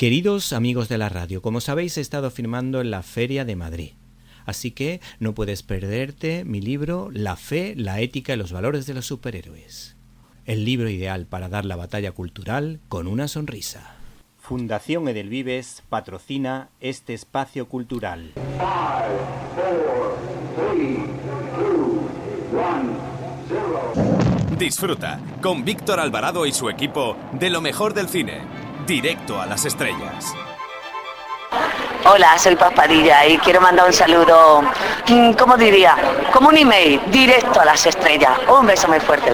Queridos amigos de la radio, como sabéis he estado firmando en la Feria de Madrid. Así que no puedes perderte mi libro La fe, la ética y los valores de los superhéroes. El libro ideal para dar la batalla cultural con una sonrisa. Fundación Edelvives patrocina este espacio cultural. 5, 4, 3, 2, 1, 0. Disfruta con Víctor Alvarado y su equipo de lo mejor del cine. Directo a las estrellas. Hola, soy Paz Padilla y quiero mandar un saludo, ¿cómo diría? Como un email, directo a las estrellas. Un beso muy fuerte.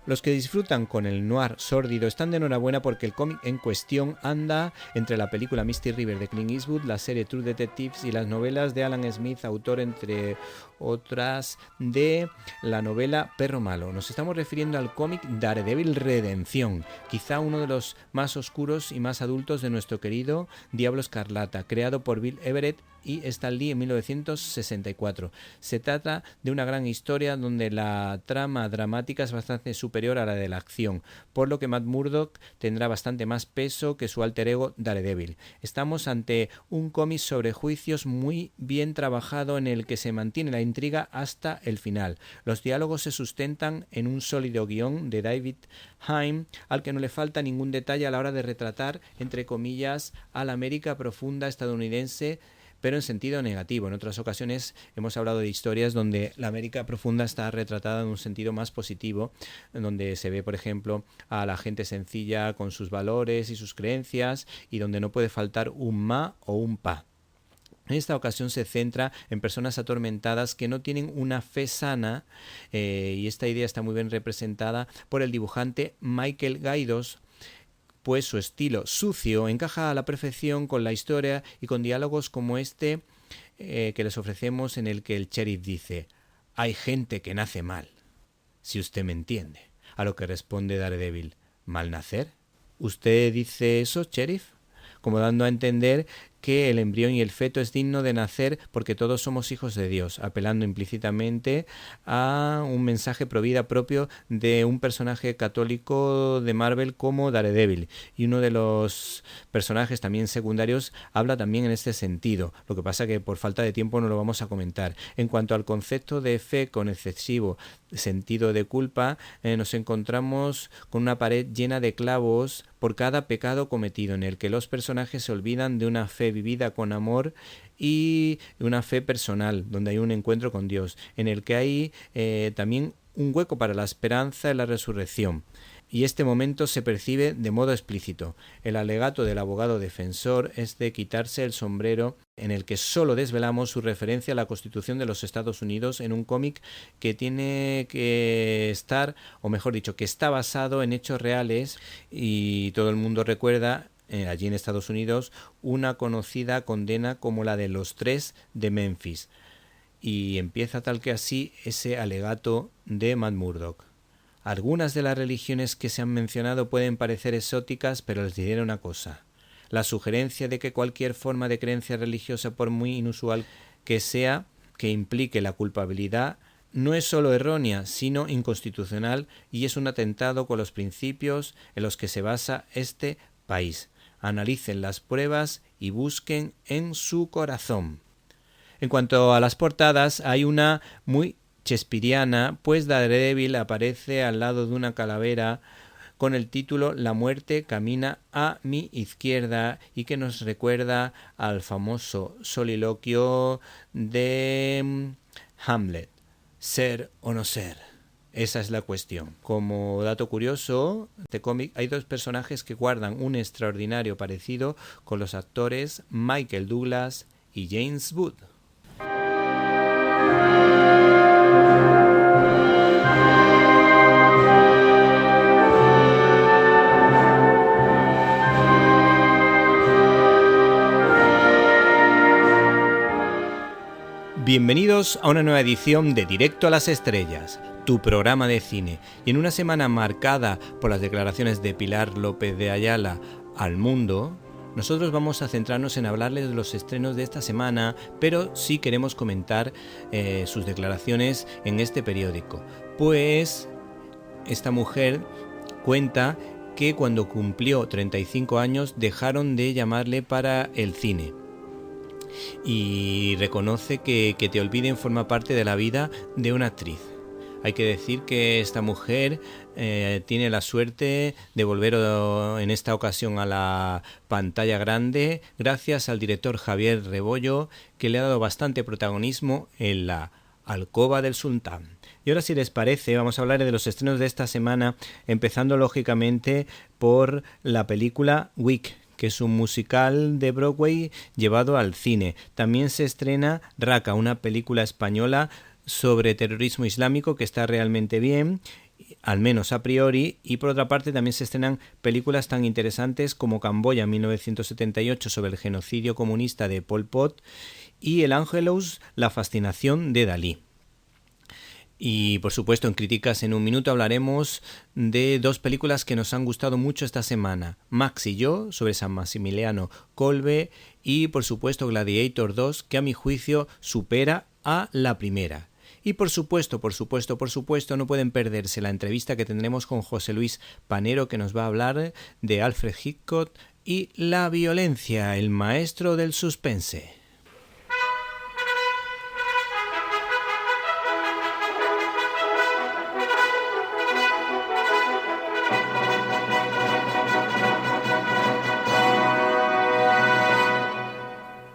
Los que disfrutan con el noir sórdido están de enhorabuena porque el cómic en cuestión anda entre la película Misty River de Clint Eastwood, la serie True Detectives y las novelas de Alan Smith, autor entre otras de la novela Perro Malo. Nos estamos refiriendo al cómic Daredevil Redención, quizá uno de los más oscuros y más adultos de nuestro querido Diablo Escarlata, creado por Bill Everett y Stan Lee en 1964. Se trata de una gran historia donde la trama dramática es bastante superior a la de la acción, por lo que Matt Murdock tendrá bastante más peso que su alter ego Daredevil. Estamos ante un cómic sobre juicios muy bien trabajado en el que se mantiene la intriga hasta el final. Los diálogos se sustentan en un sólido guión de David Haim, al que no le falta ningún detalle a la hora de retratar, entre comillas, a la América profunda estadounidense, pero en sentido negativo. En otras ocasiones hemos hablado de historias donde la América profunda está retratada en un sentido más positivo, en donde se ve, por ejemplo, a la gente sencilla con sus valores y sus creencias, y donde no puede faltar un ma o un pa. En esta ocasión se centra en personas atormentadas que no tienen una fe sana, y esta idea está muy bien representada por el dibujante Michael Gaydos, pues su estilo sucio encaja a la perfección con la historia y con diálogos como este que les ofrecemos, en el que el sheriff dice: hay gente que nace mal, si usted me entiende. A lo que responde Daredevil: ¿mal nacer? ¿Usted dice eso, sheriff? Como dando a entender que el embrión y el feto es digno de nacer porque todos somos hijos de Dios, apelando implícitamente a un mensaje pro vida propio de un personaje católico de Marvel como Daredevil. Y uno de los personajes también secundarios habla también en este sentido. Lo que pasa que por falta de tiempo no lo vamos a comentar. En cuanto al concepto de fe con excesivo sentido de culpa, nos encontramos con una pared llena de clavos por cada pecado cometido, en el que los personajes se olvidan de una fe vivida con amor y una fe personal, donde hay un encuentro con Dios, en el que hay también un hueco para la esperanza y la resurrección. Y este momento se percibe de modo explícito. El alegato del abogado defensor es de quitarse el sombrero, en el que solo desvelamos su referencia a la Constitución de los Estados Unidos en un cómic que tiene que estar, o mejor dicho, que está basado en hechos reales, y todo el mundo recuerda allí en Estados Unidos una conocida condena como la de los 3 de Memphis. Y empieza tal que así ese alegato de Matt Murdock. Algunas de las religiones que se han mencionado pueden parecer exóticas, pero les diré una cosa. La sugerencia de que cualquier forma de creencia religiosa, por muy inusual que sea, que implique la culpabilidad, no es solo errónea, sino inconstitucional, y es un atentado con los principios en los que se basa este país. Analicen las pruebas y busquen en su corazón. En cuanto a las portadas, hay una muy shakespeariana, pues Daredevil aparece al lado de una calavera con el título La muerte camina a mi izquierda, y que nos recuerda al famoso soliloquio de Hamlet: ser o no ser. Esa es la cuestión. Como dato curioso de cómic, hay 2 personajes que guardan un extraordinario parecido con los actores Michael Douglas y James Wood. Bienvenidos a una nueva edición de Directo a las Estrellas. tu programa de cine. Y en una semana marcada por las declaraciones de Pilar López de Ayala al Mundo, nosotros vamos a centrarnos en hablarles de los estrenos de esta semana, pero sí queremos comentar sus declaraciones en este periódico. Pues esta mujer cuenta que cuando cumplió 35 años dejaron de llamarle para el cine. Y reconoce que te olviden forma parte de la vida de una actriz. Hay que decir que esta mujer tiene la suerte de volver en esta ocasión a la pantalla grande gracias al director Javier Rebollo, que le ha dado bastante protagonismo en La Alcoba del Sultán. Y ahora, si les parece, vamos a hablar de los estrenos de esta semana, empezando lógicamente por la película Wick, que es un musical de Broadway llevado al cine. También se estrena Raqqa, una película española sobre terrorismo islámico que está realmente bien, al menos a priori. Y por otra parte también se estrenan películas tan interesantes como Camboya 1978 sobre el genocidio comunista de Pol Pot y El Ángelus, la fascinación de Dalí. Y por supuesto, en Críticas en un Minuto hablaremos de dos películas que nos han gustado mucho esta semana: Max y yo, sobre San Maximiliano Kolbe, y por supuesto Gladiator 2, que a mi juicio supera a la primera. Y por supuesto, no pueden perderse la entrevista que tendremos con José Luis Panero, que nos va a hablar de Alfred Hitchcock y la violencia, el maestro del suspense.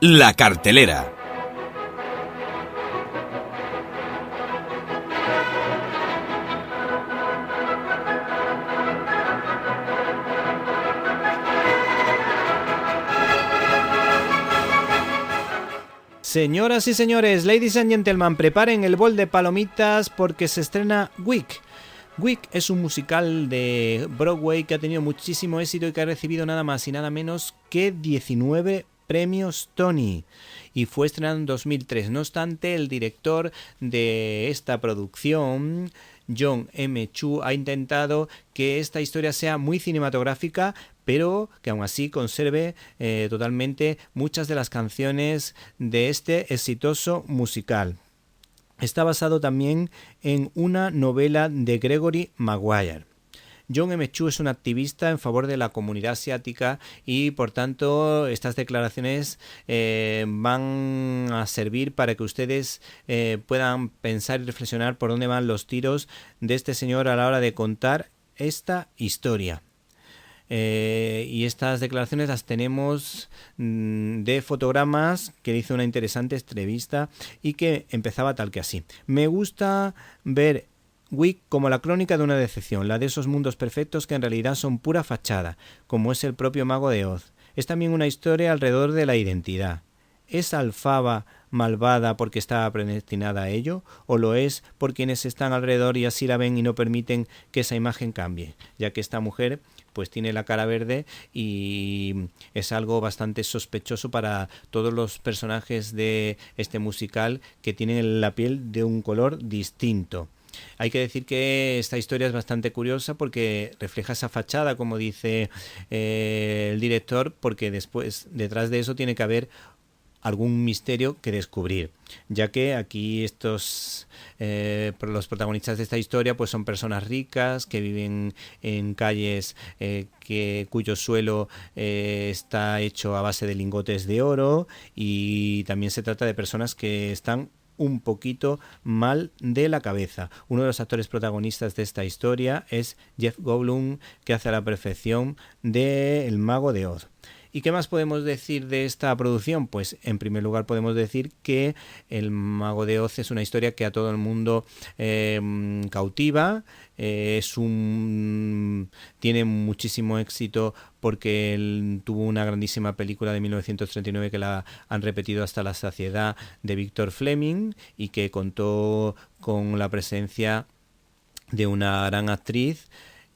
La cartelera. Señoras y señores, ladies and gentlemen, preparen el bol de palomitas porque se estrena Wick. Wick es un musical de Broadway que ha tenido muchísimo éxito y que ha recibido nada más y nada menos que 19 premios Tony, y fue estrenado en 2003. No obstante, el director de esta producción, John M. Chu, ha intentado que esta historia sea muy cinematográfica, pero que aún así conserve totalmente muchas de las canciones de este exitoso musical. Está basado también en una novela de Gregory Maguire. John M. Chu es un activista en favor de la comunidad asiática y por tanto estas declaraciones van a servir para que ustedes puedan pensar y reflexionar por dónde van los tiros de este señor a la hora de contar esta historia. Y estas declaraciones las tenemos de fotogramas que le hizo una interesante entrevista y que empezaba tal que así: me gusta ver Wick como la crónica de una decepción, la de esos mundos perfectos que en realidad son pura fachada, como es el propio Mago de Oz. Es también una historia alrededor de la identidad. ¿Es Alfaba malvada porque está predestinada a ello? ¿O lo es por quienes están alrededor y así la ven y no permiten que esa imagen cambie? Ya que esta mujer pues tiene la cara verde y es algo bastante sospechoso para todos los personajes de este musical, que tienen la piel de un color distinto. Hay que decir que esta historia es bastante curiosa porque refleja esa fachada, como dice el director, porque después, detrás de eso, tiene que haber algún misterio que descubrir, ya que aquí los protagonistas de esta historia pues son personas ricas que viven en calles cuyo suelo está hecho a base de lingotes de oro, y también se trata de personas que están un poquito mal de la cabeza. Uno de los actores protagonistas de esta historia es Jeff Goldblum, que hace a la perfección de El Mago de Oz. ¿Y qué más podemos decir de esta producción? Pues en primer lugar podemos decir que El Mago de Oz es una historia que a todo el mundo cautiva. Tiene muchísimo éxito porque él tuvo una grandísima película de 1939 que la han repetido hasta la saciedad, de Victor Fleming, y que contó con la presencia de una gran actriz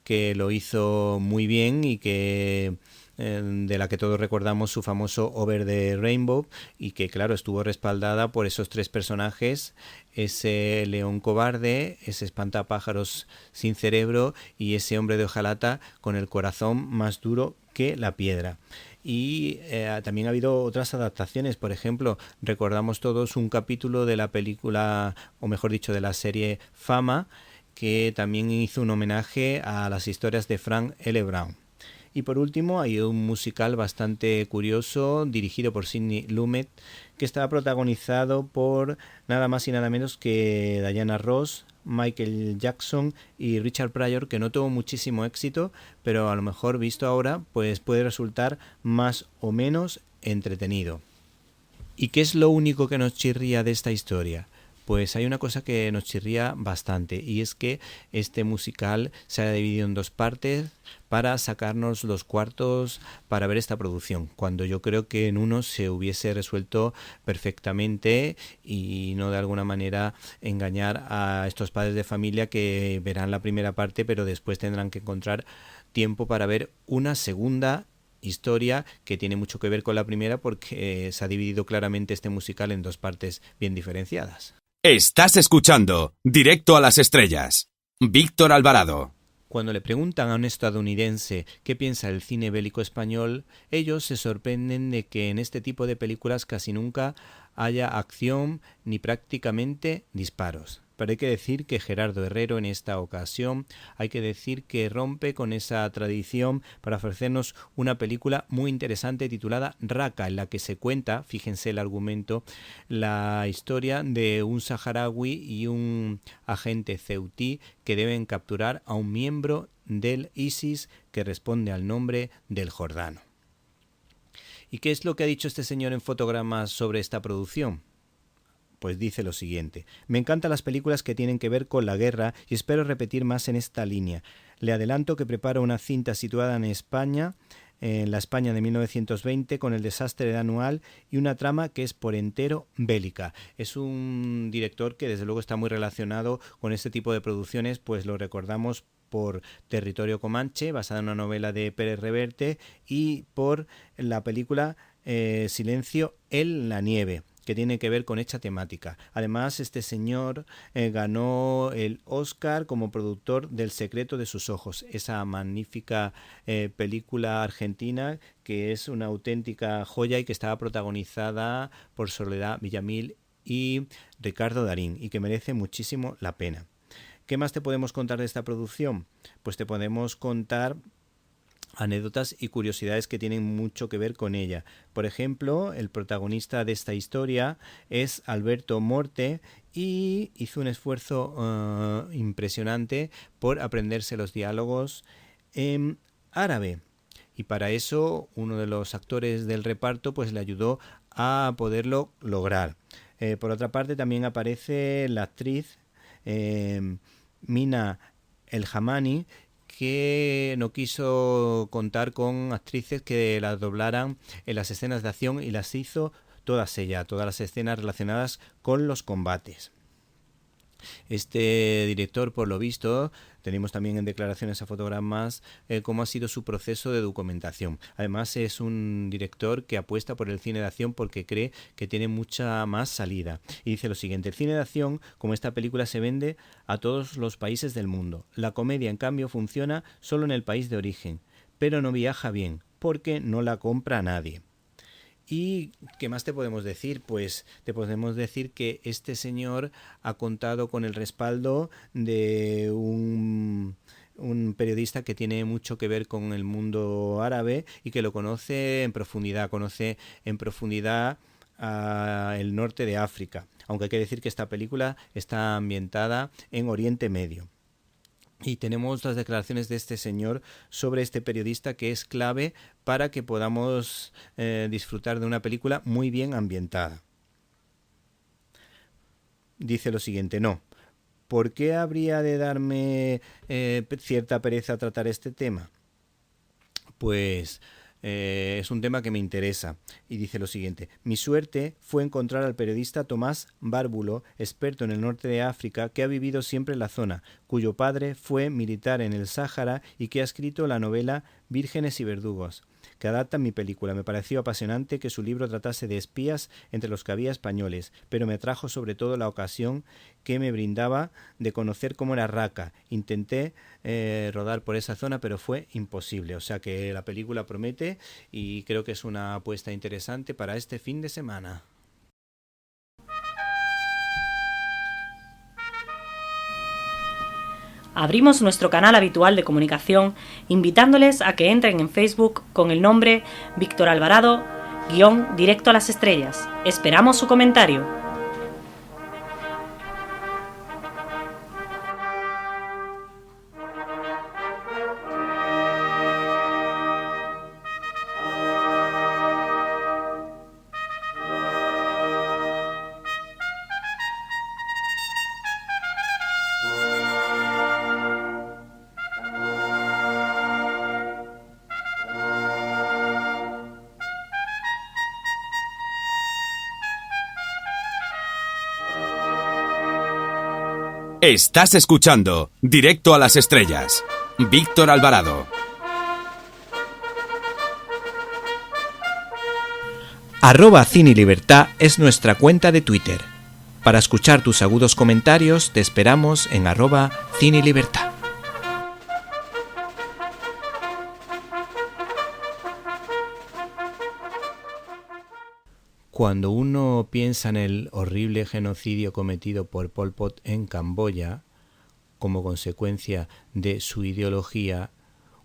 que lo hizo muy bien y que de la que todos recordamos su famoso Over the Rainbow, y que claro estuvo respaldada por esos 3 personajes, ese león cobarde, ese espantapájaros sin cerebro y ese hombre de hojalata con el corazón más duro que la piedra. Y también ha habido otras adaptaciones. Por ejemplo, recordamos todos un capítulo de la película, o mejor dicho, de la serie Fama, que también hizo un homenaje a las historias de Frank L. Brown. Y por último hay un musical bastante curioso dirigido por Sidney Lumet, que estaba protagonizado por nada más y nada menos que Diana Ross, Michael Jackson y Richard Pryor, que no tuvo muchísimo éxito, pero a lo mejor visto ahora pues puede resultar más o menos entretenido. ¿Y qué es lo único que nos chirría de esta historia? Pues hay una cosa que nos chirría bastante, y es que este musical se ha dividido en 2 partes para sacarnos los cuartos para ver esta producción, cuando yo creo que en uno se hubiese resuelto perfectamente y no de alguna manera engañar a estos padres de familia que verán la primera parte pero después tendrán que encontrar tiempo para ver una segunda historia que tiene mucho que ver con la primera, porque se ha dividido claramente este musical en 2 partes bien diferenciadas. Estás escuchando Directo a las Estrellas. Víctor Alvarado. Cuando le preguntan a un estadounidense qué piensa del cine bélico español, ellos se sorprenden de que en este tipo de películas casi nunca haya acción ni prácticamente disparos. Pero hay que decir que Gerardo Herrero en esta ocasión hay que decir que rompe con esa tradición para ofrecernos una película muy interesante titulada Raqqa, en la que se cuenta, fíjense el argumento, la historia de un saharaui y un agente ceutí que deben capturar a un miembro del ISIS que responde al nombre del Jordano. ¿Y qué es lo que ha dicho este señor en fotogramas sobre esta producción? Pues dice lo siguiente: me encantan las películas que tienen que ver con la guerra y espero repetir más en esta línea. Le adelanto que preparo una cinta situada en España, en la España de 1920, con el desastre de Anual y una trama que es por entero bélica. Es un director que desde luego está muy relacionado con este tipo de producciones, pues lo recordamos por Territorio Comanche, basada en una novela de Pérez Reverte, y por la película Silencio en la nieve, que tiene que ver con esta temática. Además, este señor ganó el Oscar como productor del Secreto de sus ojos, esa magnífica película argentina que es una auténtica joya y que estaba protagonizada por Soledad Villamil y Ricardo Darín, y que merece muchísimo la pena. ¿Qué más te podemos contar de esta producción? Pues te podemos contar anécdotas y curiosidades que tienen mucho que ver con ella. Por ejemplo, el protagonista de esta historia es Alberto Morte y hizo un esfuerzo impresionante por aprenderse los diálogos en árabe. Y para eso uno de los actores del reparto pues le ayudó a poderlo lograr. Por otra parte también aparece la actriz Mina El Hamani, que no quiso contar con actrices que las doblaran en las escenas de acción y las hizo todas las escenas relacionadas con los combates. Este director, por lo visto, tenemos también en declaraciones a fotogramas cómo ha sido su proceso de documentación. Además, es un director que apuesta por el cine de acción porque cree que tiene mucha más salida. Y dice lo siguiente: el cine de acción, como esta película, se vende a todos los países del mundo. La comedia, en cambio, funciona solo en el país de origen, pero no viaja bien, porque no la compra nadie. ¿Y qué más te podemos decir? Pues te podemos decir que este señor ha contado con el respaldo de un periodista que tiene mucho que ver con el mundo árabe y que lo conoce en profundidad, el norte de África, aunque hay que decir que esta película está ambientada en Oriente Medio. Y tenemos las declaraciones de este señor sobre este periodista, que es clave para que podamos disfrutar de una película muy bien ambientada. Dice lo siguiente: no. ¿Por qué habría de darme cierta pereza tratar este tema? Pues es un tema que me interesa. Y dice lo siguiente: mi suerte fue encontrar al periodista Tomás Bárbulo, experto en el norte de África, que ha vivido siempre en la zona, cuyo padre fue militar en el Sáhara y que ha escrito la novela Vírgenes y verdugos, que adapta mi película. Me pareció apasionante que su libro tratase de espías entre los que había españoles, pero me atrajo sobre todo la ocasión que me brindaba de conocer cómo era Raqqa. Intenté rodar por esa zona, pero fue imposible. O sea que la película promete y creo que es una apuesta interesante para este fin de semana. Abrimos nuestro canal habitual de comunicación invitándoles a que entren en Facebook con el nombre Víctor Alvarado _Directo a las Estrellas. Esperamos su comentario. Estás escuchando Directo a las Estrellas. Víctor Alvarado. @CineLibertad es nuestra cuenta de Twitter. Para escuchar tus agudos comentarios te esperamos en @CineLibertad. Cuando uno piensa en el horrible genocidio cometido por Pol Pot en Camboya, como consecuencia de su ideología,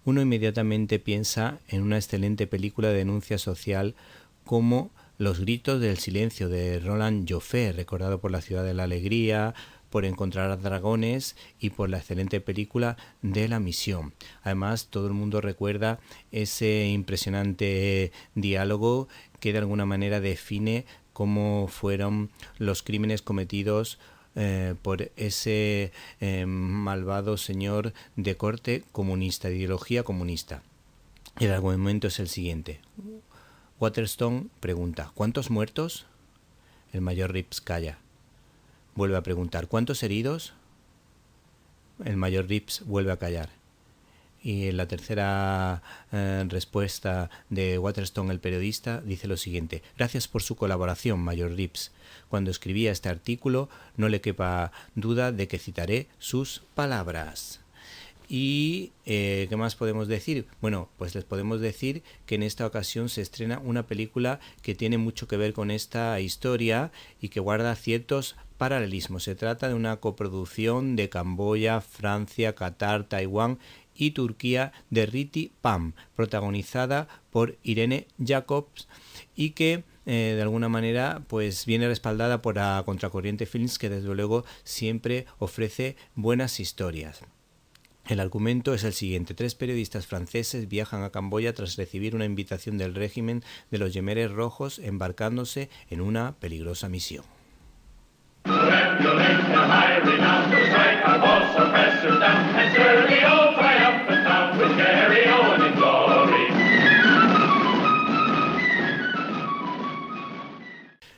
uno inmediatamente piensa en una excelente película de denuncia social como Los gritos del silencio de Roland Joffé, recordado por La ciudad de la alegría, por Encontrar dragones y por la excelente película de La misión. Además, todo el mundo recuerda ese impresionante diálogo que de alguna manera define cómo fueron los crímenes cometidos por ese malvado señor de corte comunista, de ideología comunista. El argumento es el siguiente. Waterstone pregunta: ¿cuántos muertos? El mayor Rips calla. Vuelve a preguntar: ¿cuántos heridos? El mayor Rips vuelve a callar. Y en la tercera respuesta de Waterstone, el periodista, dice lo siguiente: gracias por su colaboración, mayor Rips. Cuando escribía este artículo no le quepa duda de que citaré sus palabras. ¿Y qué más podemos decir? Bueno, pues les podemos decir que en esta ocasión se estrena una película que tiene mucho que ver con esta historia y que guarda ciertos paralelismos. Se trata de una coproducción de Camboya, Francia, Qatar, Taiwán y Turquía, de Riti Pam, protagonizada por Irene Jacobs, y que de alguna manera pues viene respaldada por la Contracorriente Films, que desde luego siempre ofrece buenas historias. El argumento es el siguiente: 3 periodistas franceses viajan a Camboya tras recibir una invitación del régimen de los Yemeres Rojos, embarcándose en una peligrosa misión.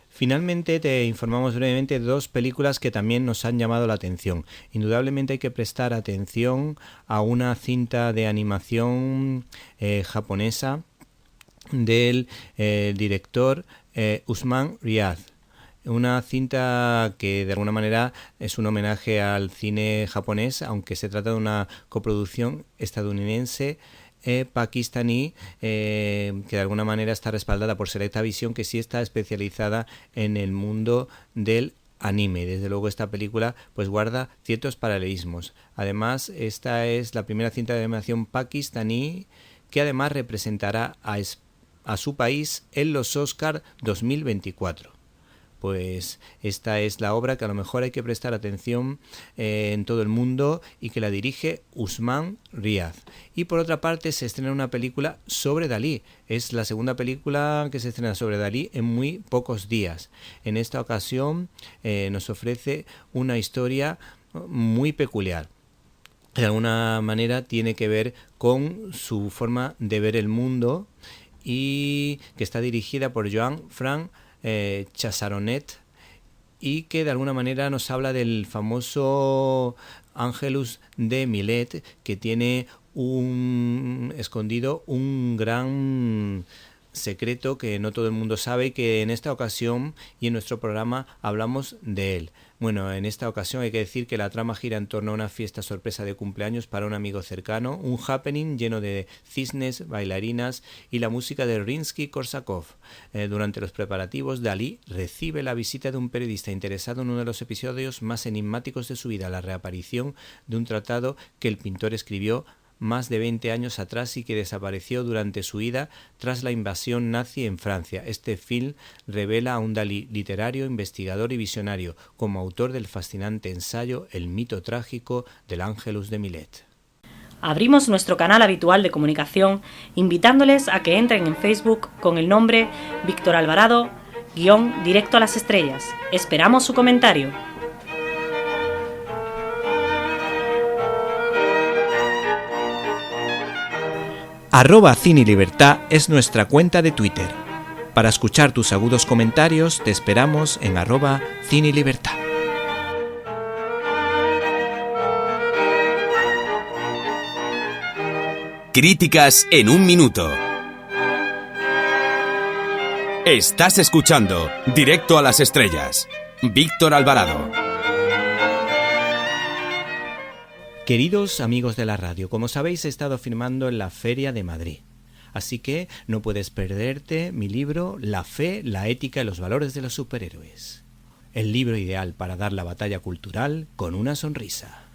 Finalmente te informamos brevemente de 2 películas que también nos han llamado la atención. Indudablemente hay que prestar atención a una cinta de animación japonesa del director Usman Riad. Una cinta que de alguna manera es un homenaje al cine japonés, aunque se trata de una coproducción estadounidense pakistaní, que de alguna manera está respaldada por Selecta Visión, que sí está especializada en el mundo del anime. Desde luego esta película pues guarda ciertos paralelismos. Además, esta es la primera cinta de animación pakistaní que además representará a su país en los Oscar 2024. Pues esta es la obra que a lo mejor hay que prestar atención en todo el mundo y que la dirige Usman Riad. Y por otra parte se estrena una película sobre Dalí. Es la segunda película que se estrena sobre Dalí en muy pocos días. En esta ocasión nos ofrece una historia muy peculiar. De alguna manera tiene que ver con su forma de ver el mundo y que está dirigida por Jean-Franc Chasaronet y que de alguna manera nos habla del famoso Angelus de Milet, que tiene escondido un gran secreto que no todo el mundo sabe y que en esta ocasión y en nuestro programa hablamos de él. Bueno, en esta ocasión hay que decir que la trama gira en torno a una fiesta sorpresa de cumpleaños para un amigo cercano, un happening lleno de cisnes, bailarinas y la música de Rimsky-Korsakov. Durante los preparativos, Dalí recibe la visita de un periodista interesado en uno de los episodios más enigmáticos de su vida, la reaparición de un tratado que el pintor escribió más de 20 años atrás y que desapareció durante su ida tras la invasión nazi en Francia. Este film revela a un Dalí literario, investigador y visionario, como autor del fascinante ensayo El mito trágico del Angelus de Milet. Abrimos nuestro canal habitual de comunicación invitándoles a que entren en Facebook con el nombre Víctor Alvarado, _Directo a las Estrellas. Esperamos su comentario. @CineLibertad es nuestra cuenta de Twitter. Para escuchar tus agudos comentarios te esperamos en @CineLibertad. Críticas en un minuto. Estás escuchando Directo a las Estrellas. Víctor Alvarado. Queridos amigos de la radio, como sabéis he estado firmando en la Feria de Madrid, así que no puedes perderte mi libro La fe, la ética y los valores de los superhéroes. El libro ideal para dar la batalla cultural con una sonrisa.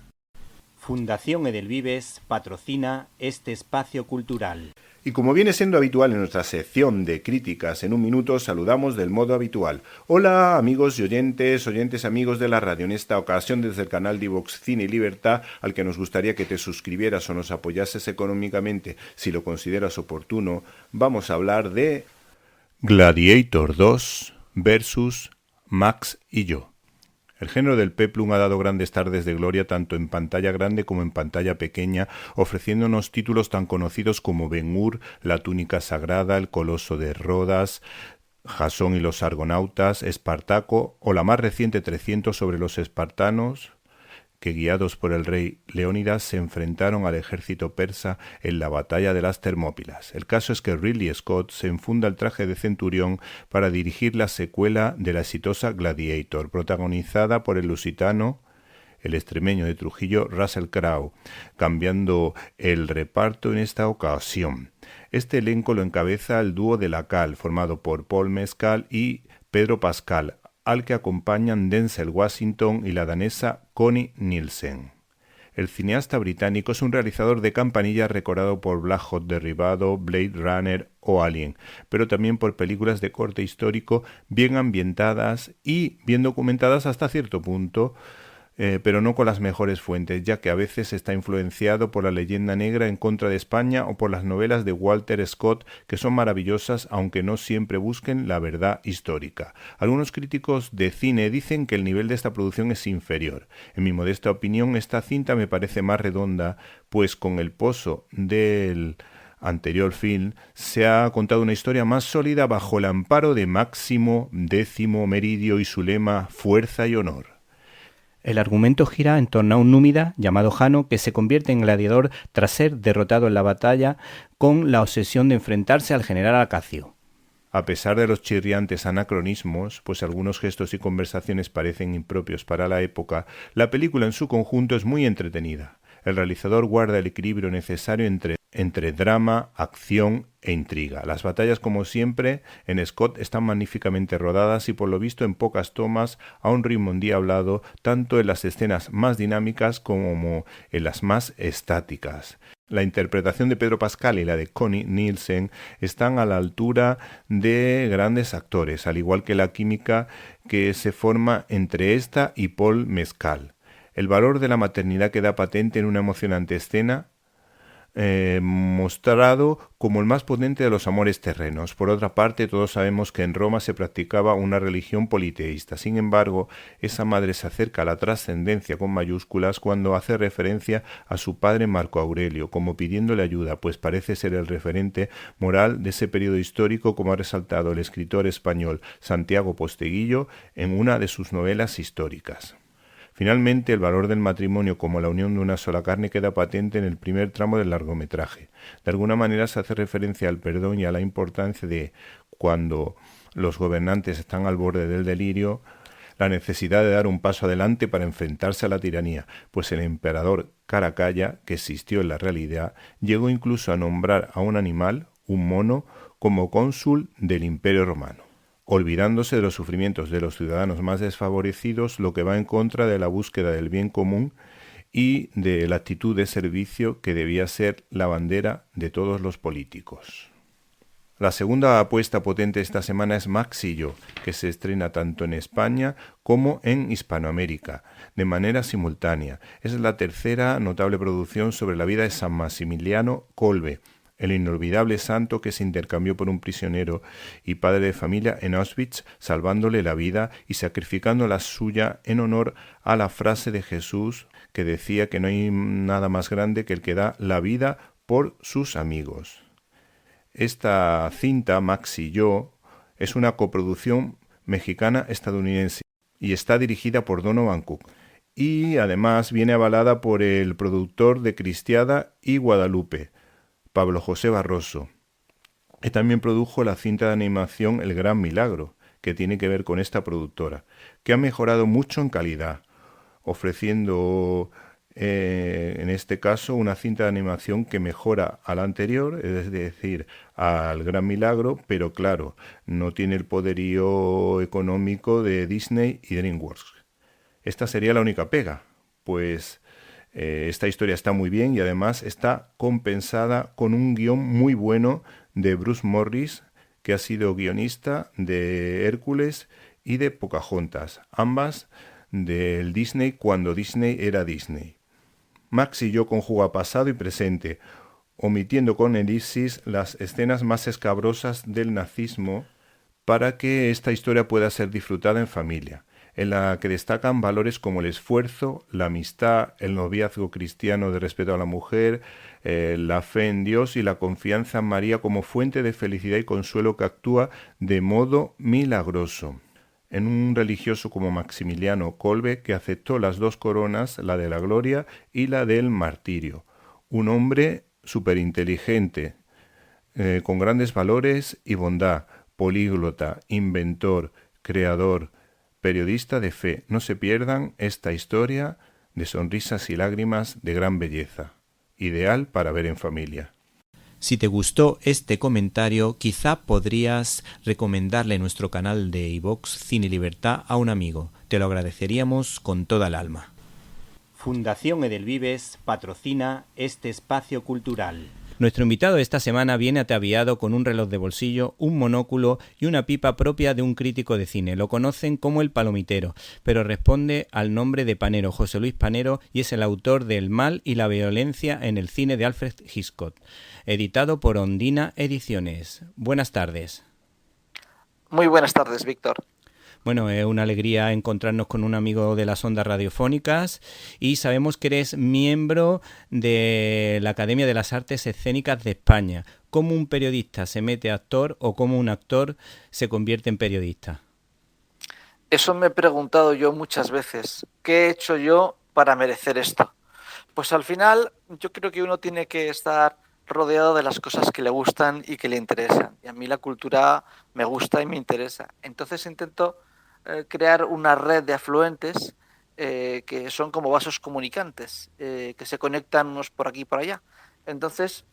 Fundación Edelvives patrocina este espacio cultural. Y como viene siendo habitual en nuestra sección de críticas en un minuto, saludamos del modo habitual. Hola amigos y oyentes amigos de la radio. En esta ocasión desde el canal de iVox Cine y Libertad, al que nos gustaría que te suscribieras o nos apoyases económicamente si lo consideras oportuno, vamos a hablar de Gladiator 2 versus Max y yo. El género del peplum ha dado grandes tardes de gloria tanto en pantalla grande como en pantalla pequeña, ofreciéndonos títulos tan conocidos como Ben-Hur, La túnica sagrada, El coloso de Rodas, Jasón y los argonautas, Espartaco o la más reciente 300 sobre los espartanos, que guiados por el rey Leónidas se enfrentaron al ejército persa en la batalla de las Termópilas. El caso es que Ridley Scott se enfunda el traje de centurión para dirigir la secuela de la exitosa Gladiator, protagonizada por el lusitano, el extremeño de Trujillo, Russell Crowe, cambiando el reparto en esta ocasión. Este elenco lo encabeza el dúo de la Cal, formado por Paul Mescal y Pedro Pascal, al que acompañan Denzel Washington y la danesa Connie Nielsen. El cineasta británico es un realizador de campanillas recordado por Black Hawk Derribado, Blade Runner o Alien, pero también por películas de corte histórico bien ambientadas y bien documentadas hasta cierto punto, pero no con las mejores fuentes, ya que a veces está influenciado por la leyenda negra en contra de España o por las novelas de Walter Scott, que son maravillosas aunque no siempre busquen la verdad histórica. Algunos críticos de cine dicen que el nivel de esta producción es inferior. En mi modesta opinión, esta cinta me parece más redonda, pues con el pozo del anterior film se ha contado una historia más sólida bajo el amparo de Máximo Décimo Meridio y su lema Fuerza y Honor. El argumento gira en torno a un númida llamado Jano que se convierte en gladiador tras ser derrotado en la batalla con la obsesión de enfrentarse al general Acacio. A pesar de los chirriantes anacronismos, pues algunos gestos y conversaciones parecen impropios para la época, la película en su conjunto es muy entretenida. El realizador guarda el equilibrio necesario entre drama, acción e intriga. Las batallas, como siempre, en Scott están magníficamente rodadas y por lo visto en pocas tomas, a un ritmo endiablado, tanto en las escenas más dinámicas como en las más estáticas. La interpretación de Pedro Pascal y la de Connie Nielsen están a la altura de grandes actores, al igual que la química que se forma entre esta y Paul Mescal. El valor de la maternidad queda patente en una emocionante escena mostrado como el más potente de los amores terrenos. Por otra parte, todos sabemos que en Roma se practicaba una religión politeísta. Sin embargo, esa madre se acerca a la trascendencia con mayúsculas cuando hace referencia a su padre Marco Aurelio, como pidiéndole ayuda, pues parece ser el referente moral de ese periodo histórico, como ha resaltado el escritor español Santiago Posteguillo en una de sus novelas históricas. Finalmente, el valor del matrimonio como la unión de una sola carne queda patente en el primer tramo del largometraje. De alguna manera se hace referencia al perdón y a la importancia de, cuando los gobernantes están al borde del delirio, la necesidad de dar un paso adelante para enfrentarse a la tiranía, pues el emperador Caracalla, que existió en la realidad, llegó incluso a nombrar a un animal, un mono, como cónsul del Imperio Romano, olvidándose de los sufrimientos de los ciudadanos más desfavorecidos, lo que va en contra de la búsqueda del bien común y de la actitud de servicio que debía ser la bandera de todos los políticos. La segunda apuesta potente esta semana es Max y yo, que se estrena tanto en España como en Hispanoamérica, de manera simultánea. Es la tercera notable producción sobre la vida de San Maximiliano Kolbe, el inolvidable santo que se intercambió por un prisionero y padre de familia en Auschwitz, salvándole la vida y sacrificando la suya en honor a la frase de Jesús que decía que no hay nada más grande que el que da la vida por sus amigos. Esta cinta, Max y yo, es una coproducción mexicana-estadounidense y está dirigida por Donovan Cook. Y además viene avalada por el productor de Cristiada y Guadalupe, Pablo José Barroso, que también produjo la cinta de animación El Gran Milagro, que tiene que ver con esta productora, que ha mejorado mucho en calidad, ofreciendo en este caso una cinta de animación que mejora a la anterior, es decir, al Gran Milagro, pero claro, no tiene el poderío económico de Disney y DreamWorks. Esta sería la única pega, pues esta historia está muy bien y además está compensada con un guión muy bueno de Bruce Morris, que ha sido guionista de Hércules y de Pocahontas, ambas del Disney cuando Disney era Disney. Max y yo conjuga pasado y presente, omitiendo con elipsis las escenas más escabrosas del nazismo para que esta historia pueda ser disfrutada en familia, en la que destacan valores como el esfuerzo, la amistad, el noviazgo cristiano de respeto a la mujer, la fe en Dios y la confianza en María como fuente de felicidad y consuelo que actúa de modo milagroso. En un religioso como Maximiliano Kolbe, que aceptó las dos coronas, la de la gloria y la del martirio. Un hombre superinteligente, con grandes valores y bondad, políglota, inventor, creador, periodista de fe. No se pierdan esta historia de sonrisas y lágrimas de gran belleza, ideal para ver en familia. Si te gustó este comentario, quizá podrías recomendarle nuestro canal de iVoox Cine Libertad a un amigo. Te lo agradeceríamos con toda el alma. Fundación Edelvives patrocina este espacio cultural. Nuestro invitado esta semana viene ataviado con un reloj de bolsillo, un monóculo y una pipa propia de un crítico de cine. Lo conocen como el Palomitero, pero responde al nombre de Panero, José Luis Panero, y es el autor de El mal y la violencia en el cine de Alfred Hitchcock, editado por Ondina Ediciones. Buenas tardes. Muy buenas tardes, Víctor. Bueno, es una alegría encontrarnos con un amigo de las ondas radiofónicas y sabemos que eres miembro de la Academia de las Artes Escénicas de España. ¿Cómo un periodista se mete actor o cómo un actor se convierte en periodista? Eso me he preguntado yo muchas veces. ¿Qué he hecho yo para merecer esto? Pues al final yo creo que uno tiene que estar rodeado de las cosas que le gustan y que le interesan. Y a mí la cultura me gusta y me interesa. Entonces intento crear una red de afluentes que son como vasos comunicantes, que se conectan unos por aquí y por allá. Entonces,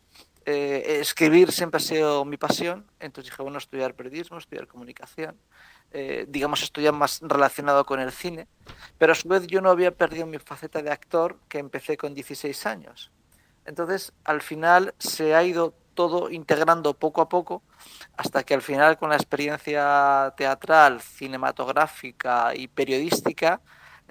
escribir siempre ha sido mi pasión. Entonces dije, bueno, estudiar periodismo, estudiar comunicación, digamos, estudiar más relacionado con el cine. Pero a su vez yo no había perdido mi faceta de actor, que empecé con 16 años. Entonces, al final se ha ido todo integrando poco a poco hasta que al final, con la experiencia teatral, cinematográfica y periodística,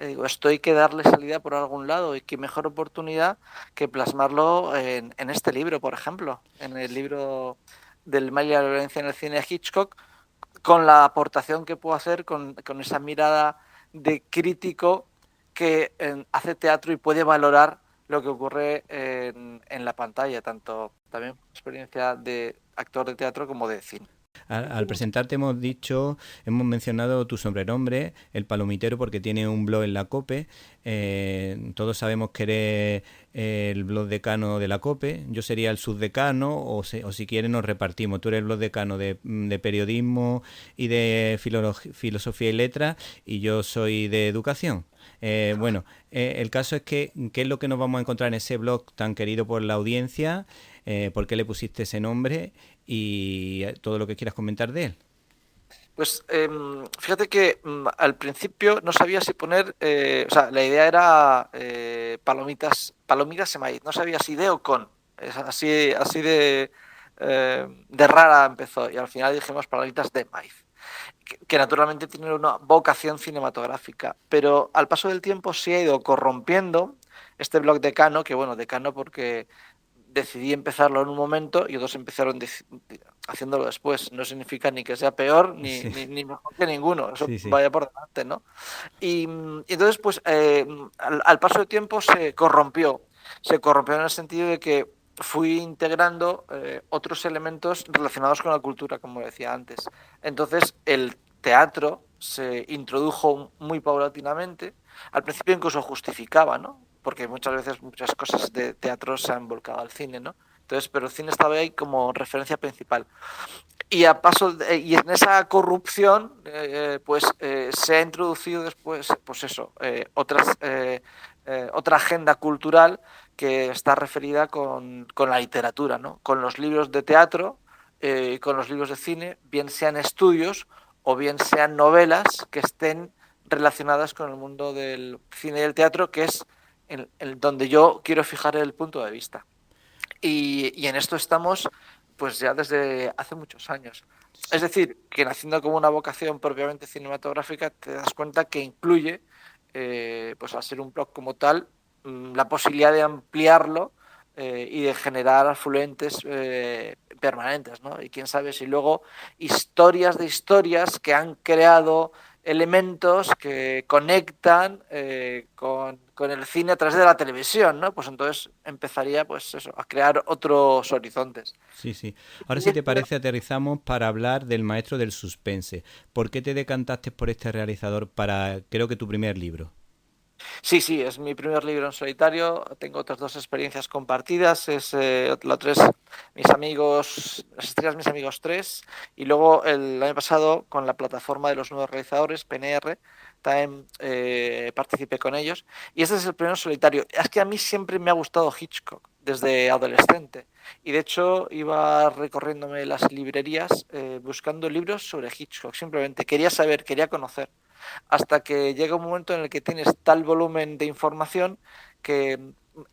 digo, esto hay que darle salida por algún lado y qué mejor oportunidad que plasmarlo en este libro, por ejemplo, en el libro del mal y la violencia en el cine de Hitchcock, con la aportación que puedo hacer con esa mirada de crítico que hace teatro y puede valorar lo que ocurre en la pantalla, tanto también experiencia de actor de teatro como de cine. Al presentarte hemos mencionado tu sobrenombre, el Palomitero, porque tiene un blog en la COPE. Todos sabemos que eres el blog decano de la COPE. Yo sería el subdecano, o si quieres nos repartimos. Tú eres el blog decano de periodismo y de filosofía y letras, y yo soy de educación. El caso es que ¿qué es lo que nos vamos a encontrar en ese blog tan querido por la audiencia? ¿Por qué le pusiste ese nombre? Y todo lo que quieras comentar de él. Pues fíjate que al principio no sabía si poner, la idea era palomitas de maíz, no sabía si de o con, así de rara empezó, y al final dijimos palomitas de maíz, que naturalmente tiene una vocación cinematográfica, pero al paso del tiempo se ha ido corrompiendo este blog decano, que bueno, decano porque decidí empezarlo en un momento y otros empezaron haciéndolo después. No significa ni que sea peor ni mejor que ninguno. Eso vaya por delante, ¿no? Y entonces, pues, al paso del tiempo se corrompió. Se corrompió en el sentido de que fui integrando otros elementos relacionados con la cultura, como decía antes. Entonces, el teatro se introdujo muy paulatinamente. Al principio incluso justificaba, ¿no? Porque muchas veces muchas cosas de teatro se han volcado al cine, ¿no? Entonces, pero el cine estaba ahí como referencia principal. Y y en esa corrupción, se ha introducido después, otra agenda cultural que está referida con la literatura, ¿no? Con los libros de teatro, con los libros de cine, bien sean estudios o bien sean novelas que estén relacionadas con el mundo del cine y del teatro, que es donde yo quiero fijar el punto de vista. Y en esto estamos pues ya desde hace muchos años. Es decir, que naciendo como una vocación propiamente cinematográfica, te das cuenta que incluye, pues al ser un blog como tal, la posibilidad de ampliarlo y de generar afluentes permanentes, ¿no? Y quién sabe si luego historias de historias que han creado elementos que conectan con el cine a través de la televisión, ¿no? Pues entonces empezaría pues eso, a crear otros horizontes. Sí. Ahora, si te parece, aterrizamos para hablar del maestro del suspense. ¿Por qué te decantaste por este realizador para, creo que tu primer libro? Sí, es mi primer libro en solitario. Tengo otras dos experiencias compartidas. La otra es Las estrellas, mis amigos 3. Y luego el año pasado, con la plataforma de los nuevos realizadores, PNR, también participé con ellos. Y este es el primero en solitario. Es que a mí siempre me ha gustado Hitchcock, desde adolescente. Y de hecho iba recorriéndome las librerías buscando libros sobre Hitchcock. Simplemente quería saber, quería conocer. Hasta que llega un momento en el que tienes tal volumen de información que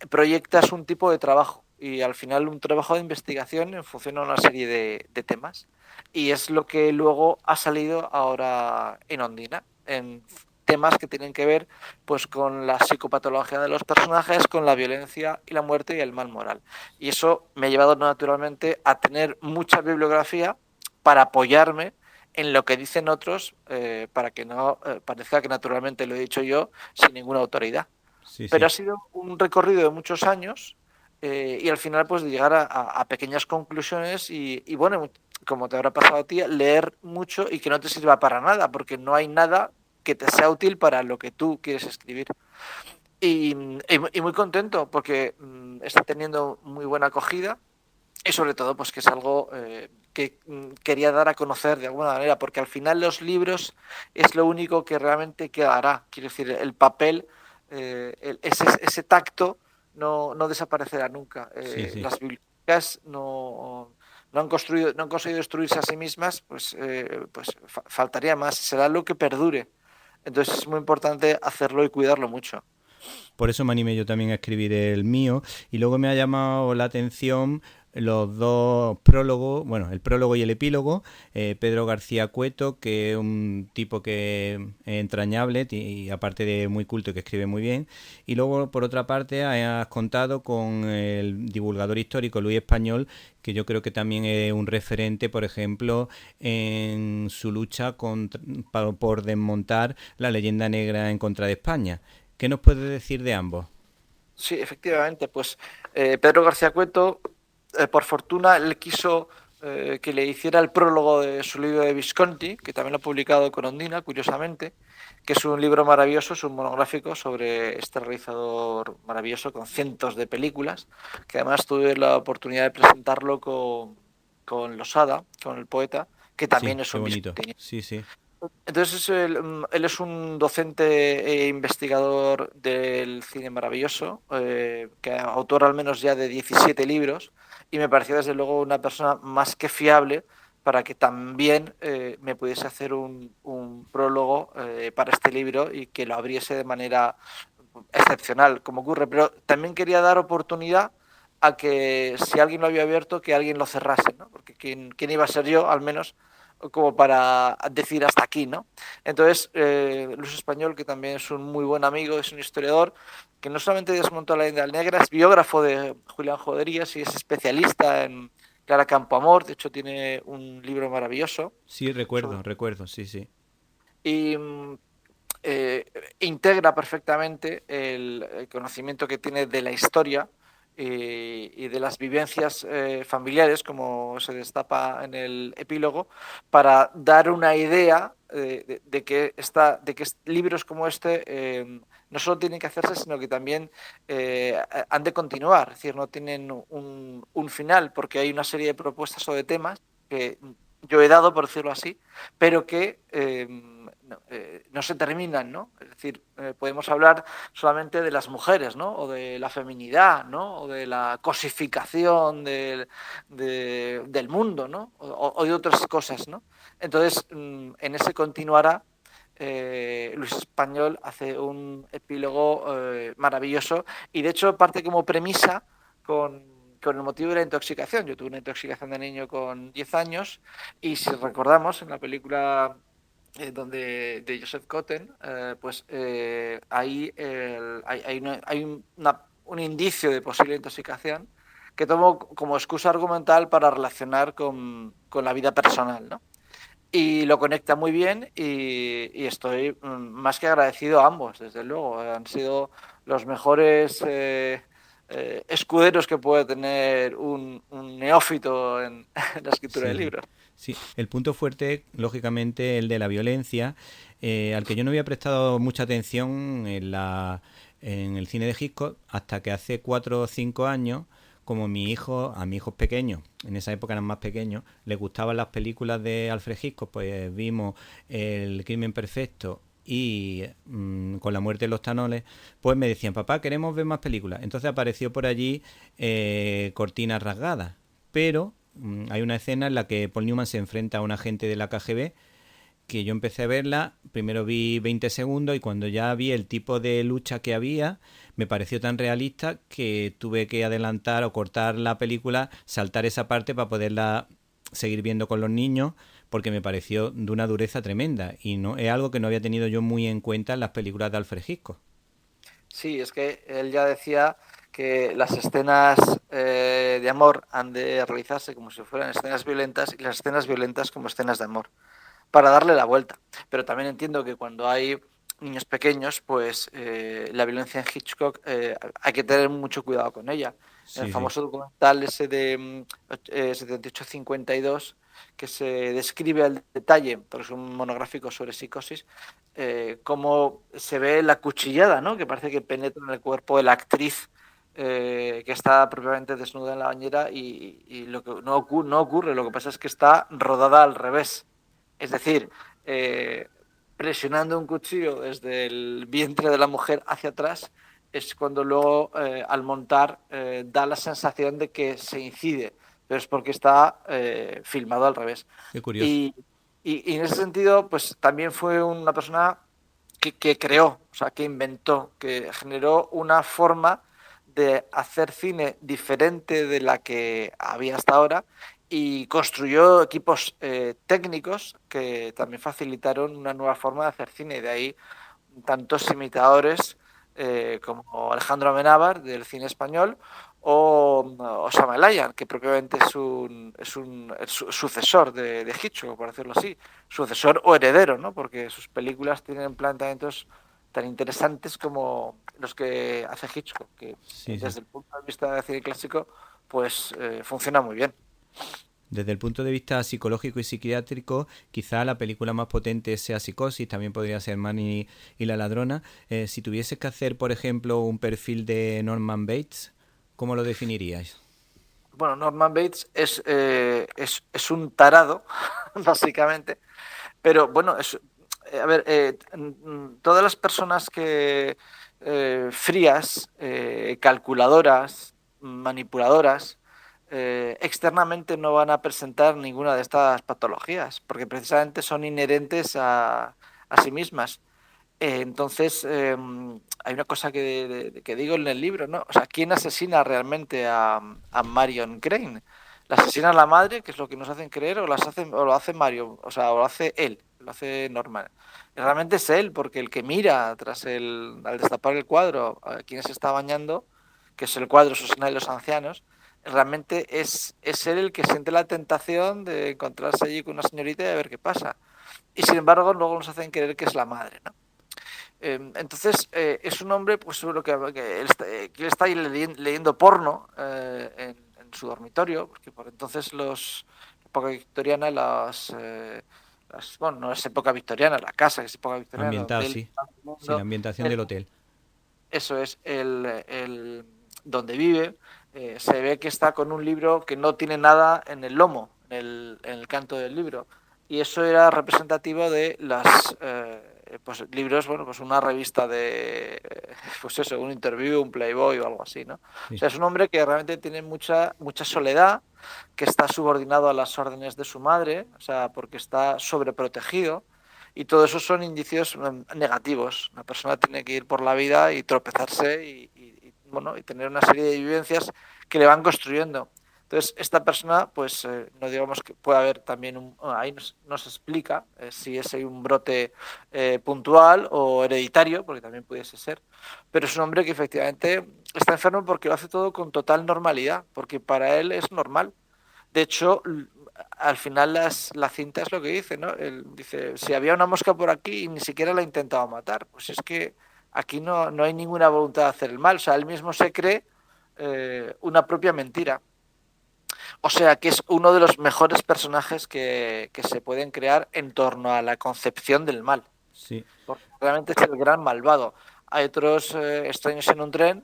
proyectas un tipo de trabajo y al final un trabajo de investigación en función a una serie de temas. Y es lo que luego ha salido ahora en Ondina, en temas que tienen que ver pues con la psicopatología de los personajes, con la violencia y la muerte y el mal moral. Y eso me ha llevado naturalmente a tener mucha bibliografía para apoyarme en lo que dicen otros, para que no parezca que naturalmente lo he dicho yo sin ninguna autoridad. Pero ha sido un recorrido de muchos años y al final pues de llegar a pequeñas conclusiones y bueno, como te habrá pasado a ti, leer mucho y que no te sirva para nada, porque no hay nada que te sea útil para lo que tú quieres escribir. Y muy contento porque está teniendo muy buena acogida y sobre todo pues que es algo que quería dar a conocer de alguna manera, porque al final los libros es lo único que realmente quedará. Quiero decir, el papel, ese tacto no desaparecerá nunca. Las bibliotecas no han conseguido destruirse a sí mismas, pues faltaría más. Será lo que perdure. Entonces es muy importante hacerlo y cuidarlo mucho. Por eso me animé yo también a escribir el mío, y luego me ha llamado la atención los dos prólogos, bueno, el prólogo y el epílogo. Pedro García Cueto, que es un tipo que es entrañable y aparte de muy culto y que escribe muy bien. Y luego, por otra parte, has contado con el divulgador histórico Luis Español, que yo creo que también es un referente, por ejemplo, en su lucha por desmontar la leyenda negra en contra de España. ¿Qué nos puedes decir de ambos? Sí, efectivamente, pues Pedro García Cueto, por fortuna, él quiso que le hiciera el prólogo de su libro de Visconti, que también lo ha publicado con Ondina, curiosamente, que es un libro maravilloso, es un monográfico sobre este realizador maravilloso con cientos de películas, que además tuve la oportunidad de presentarlo con Losada, con el poeta, que también Sí, es qué un bonito. Visconti. Sí, sí. Entonces él es un docente e investigador del cine maravilloso, que autor al menos ya de 17 libros, y me pareció desde luego una persona más que fiable para que también me pudiese hacer un prólogo para este libro y que lo abriese de manera excepcional, como ocurre. Pero también quería dar oportunidad a que si alguien lo había abierto, que alguien lo cerrase, ¿no? Porque quién iba a ser yo, al menos, como para decir hasta aquí, ¿no? Entonces, Luis Español, que también es un muy buen amigo, es un historiador, que no solamente desmontó la leyenda negra, es biógrafo de Julián Joderías y es especialista en Clara Campoamor, de hecho tiene un libro maravilloso. Sí, Sobre... recuerdo, sí, sí. Y eh, integra perfectamente el conocimiento que tiene de la historia y de las vivencias familiares, como se destapa en el epílogo, para dar una idea de que libros como este no solo tienen que hacerse, sino que también han de continuar, es decir, no tienen un final, porque hay una serie de propuestas o de temas que yo he dado, por decirlo así, pero que no se terminan, ¿no? Es decir, podemos hablar solamente de las mujeres, ¿no? O de la feminidad, ¿no? O de la cosificación del mundo, ¿no? O de otras cosas, ¿no? Entonces, en ese continuará. Luis Español hace un epílogo maravilloso y de hecho parte como premisa con el motivo de la intoxicación. Yo tuve una intoxicación de niño con 10 años y si recordamos en la película de Joseph Cotten, pues ahí un indicio de posible intoxicación que tomo como excusa argumental para relacionar con la vida personal, ¿no? Y lo conecta muy bien y estoy más que agradecido a ambos, desde luego. Han sido los mejores escuderos que puede tener un neófito en la escritura de Sí, libros. sí. El punto fuerte, lógicamente, el de la violencia, al que yo no había prestado mucha atención en el cine de Hitchcock hasta que hace 4 o 5 años, como a mis hijos pequeños, en esa época eran más pequeños, les gustaban las películas de Alfred Hitchcock, pues vimos El crimen perfecto y con la muerte de los tanoles, pues me decían, papá, queremos ver más películas. Entonces apareció por allí Cortinas rasgadas, pero hay una escena en la que Paul Newman se enfrenta a un agente de la KGB, que yo empecé a verla, primero vi 20 segundos y cuando ya vi el tipo de lucha que había, me pareció tan realista que tuve que adelantar o cortar la película, saltar esa parte para poderla seguir viendo con los niños, porque me pareció de una dureza tremenda y no es algo que no había tenido yo muy en cuenta en las películas de Alfred Hitchcock. Sí, es que él ya decía que las escenas de amor han de realizarse como si fueran escenas violentas y las escenas violentas como escenas de amor, para darle la vuelta. Pero también entiendo que cuando hay niños pequeños, pues la violencia en Hitchcock hay que tener mucho cuidado con ella. En el Sí, sí. famoso documental ese de 78-52, que se describe al detalle, porque es un monográfico sobre psicosis, cómo se ve la cuchillada, ¿no? Que parece que penetra en el cuerpo de la actriz que está propiamente desnuda en la bañera y lo que no ocurre, lo que pasa es que está rodada al revés. Es decir, presionando un cuchillo desde el vientre de la mujer hacia atrás es cuando luego al montar da la sensación de que se incide, pero es porque está filmado al revés. Qué curioso. Y en ese sentido, pues también fue una persona que creó, o sea, que inventó, que generó una forma de hacer cine diferente de la que había hasta ahora y construyó equipos técnicos que también facilitaron una nueva forma de hacer cine. De ahí tantos imitadores como Alejandro Amenábar del cine español o Osama Elayan, que propiamente es un sucesor de Hitchcock, por decirlo así, sucesor o heredero, ¿no? Porque sus películas tienen planteamientos tan interesantes como los que hace Hitchcock, que desde el punto de vista del cine clásico, pues funciona muy bien. Desde el punto de vista psicológico y psiquiátrico, quizá la película más potente sea Psicosis, también podría ser Manny y la ladrona. Si tuvieses que hacer, por ejemplo, un perfil de Norman Bates, ¿cómo lo definiríais? Bueno, Norman Bates es un tarado, básicamente, pero bueno, a ver, todas las personas que frías, calculadoras, manipuladoras, externamente no van a presentar ninguna de estas patologías, porque precisamente son inherentes a sí mismas. Entonces, hay una cosa que digo en el libro, ¿no? O sea, ¿quién asesina realmente a Marion Crane? ¿La asesina la madre, que es lo que nos hacen creer, o lo hace Mario, o sea, o lo hace él, lo hace Norman? Y realmente es él, porque el que mira al destapar el cuadro a quien se está bañando, que es el cuadro Susana y los ancianos, realmente es él el que siente la tentación de encontrarse allí con una señorita y a ver qué pasa. Y sin embargo, luego nos hacen creer que es la madre, ¿no? Entonces, es un hombre, pues seguro que él está ahí leyendo porno en su dormitorio, porque por entonces la época victoriana, bueno, no es época victoriana, la casa que es época victoriana. Ambiental, sí. Sí, la ambientación del hotel. Eso es donde vive. Se ve que está con un libro que no tiene nada en el lomo, en el canto del libro. Y eso era representativo de las pues libros, bueno, pues una revista de, pues eso, un Interview, un Playboy o algo así, ¿no? Sí. O sea, es un hombre que realmente tiene mucha soledad, que está subordinado a las órdenes de su madre, o sea, porque está sobreprotegido. Y todo eso son indicios negativos. Una persona tiene que ir por la vida y tropezarse y tener una serie de vivencias que le van construyendo. Entonces, esta persona, pues, no digamos que puede haber también, ahí nos explica si es un brote puntual o hereditario, porque también pudiese ser, pero es un hombre que efectivamente está enfermo porque lo hace todo con total normalidad, porque para él es normal. De hecho, al final la cinta es lo que dice, ¿no? Él dice, si había una mosca por aquí y ni siquiera la ha intentado matar, pues es que aquí no hay ninguna voluntad de hacer el mal, o sea, él mismo se cree una propia mentira. O sea, que es uno de los mejores personajes que se pueden crear en torno a la concepción del mal. Sí. Porque realmente es el gran malvado. Hay otros extraños en un tren,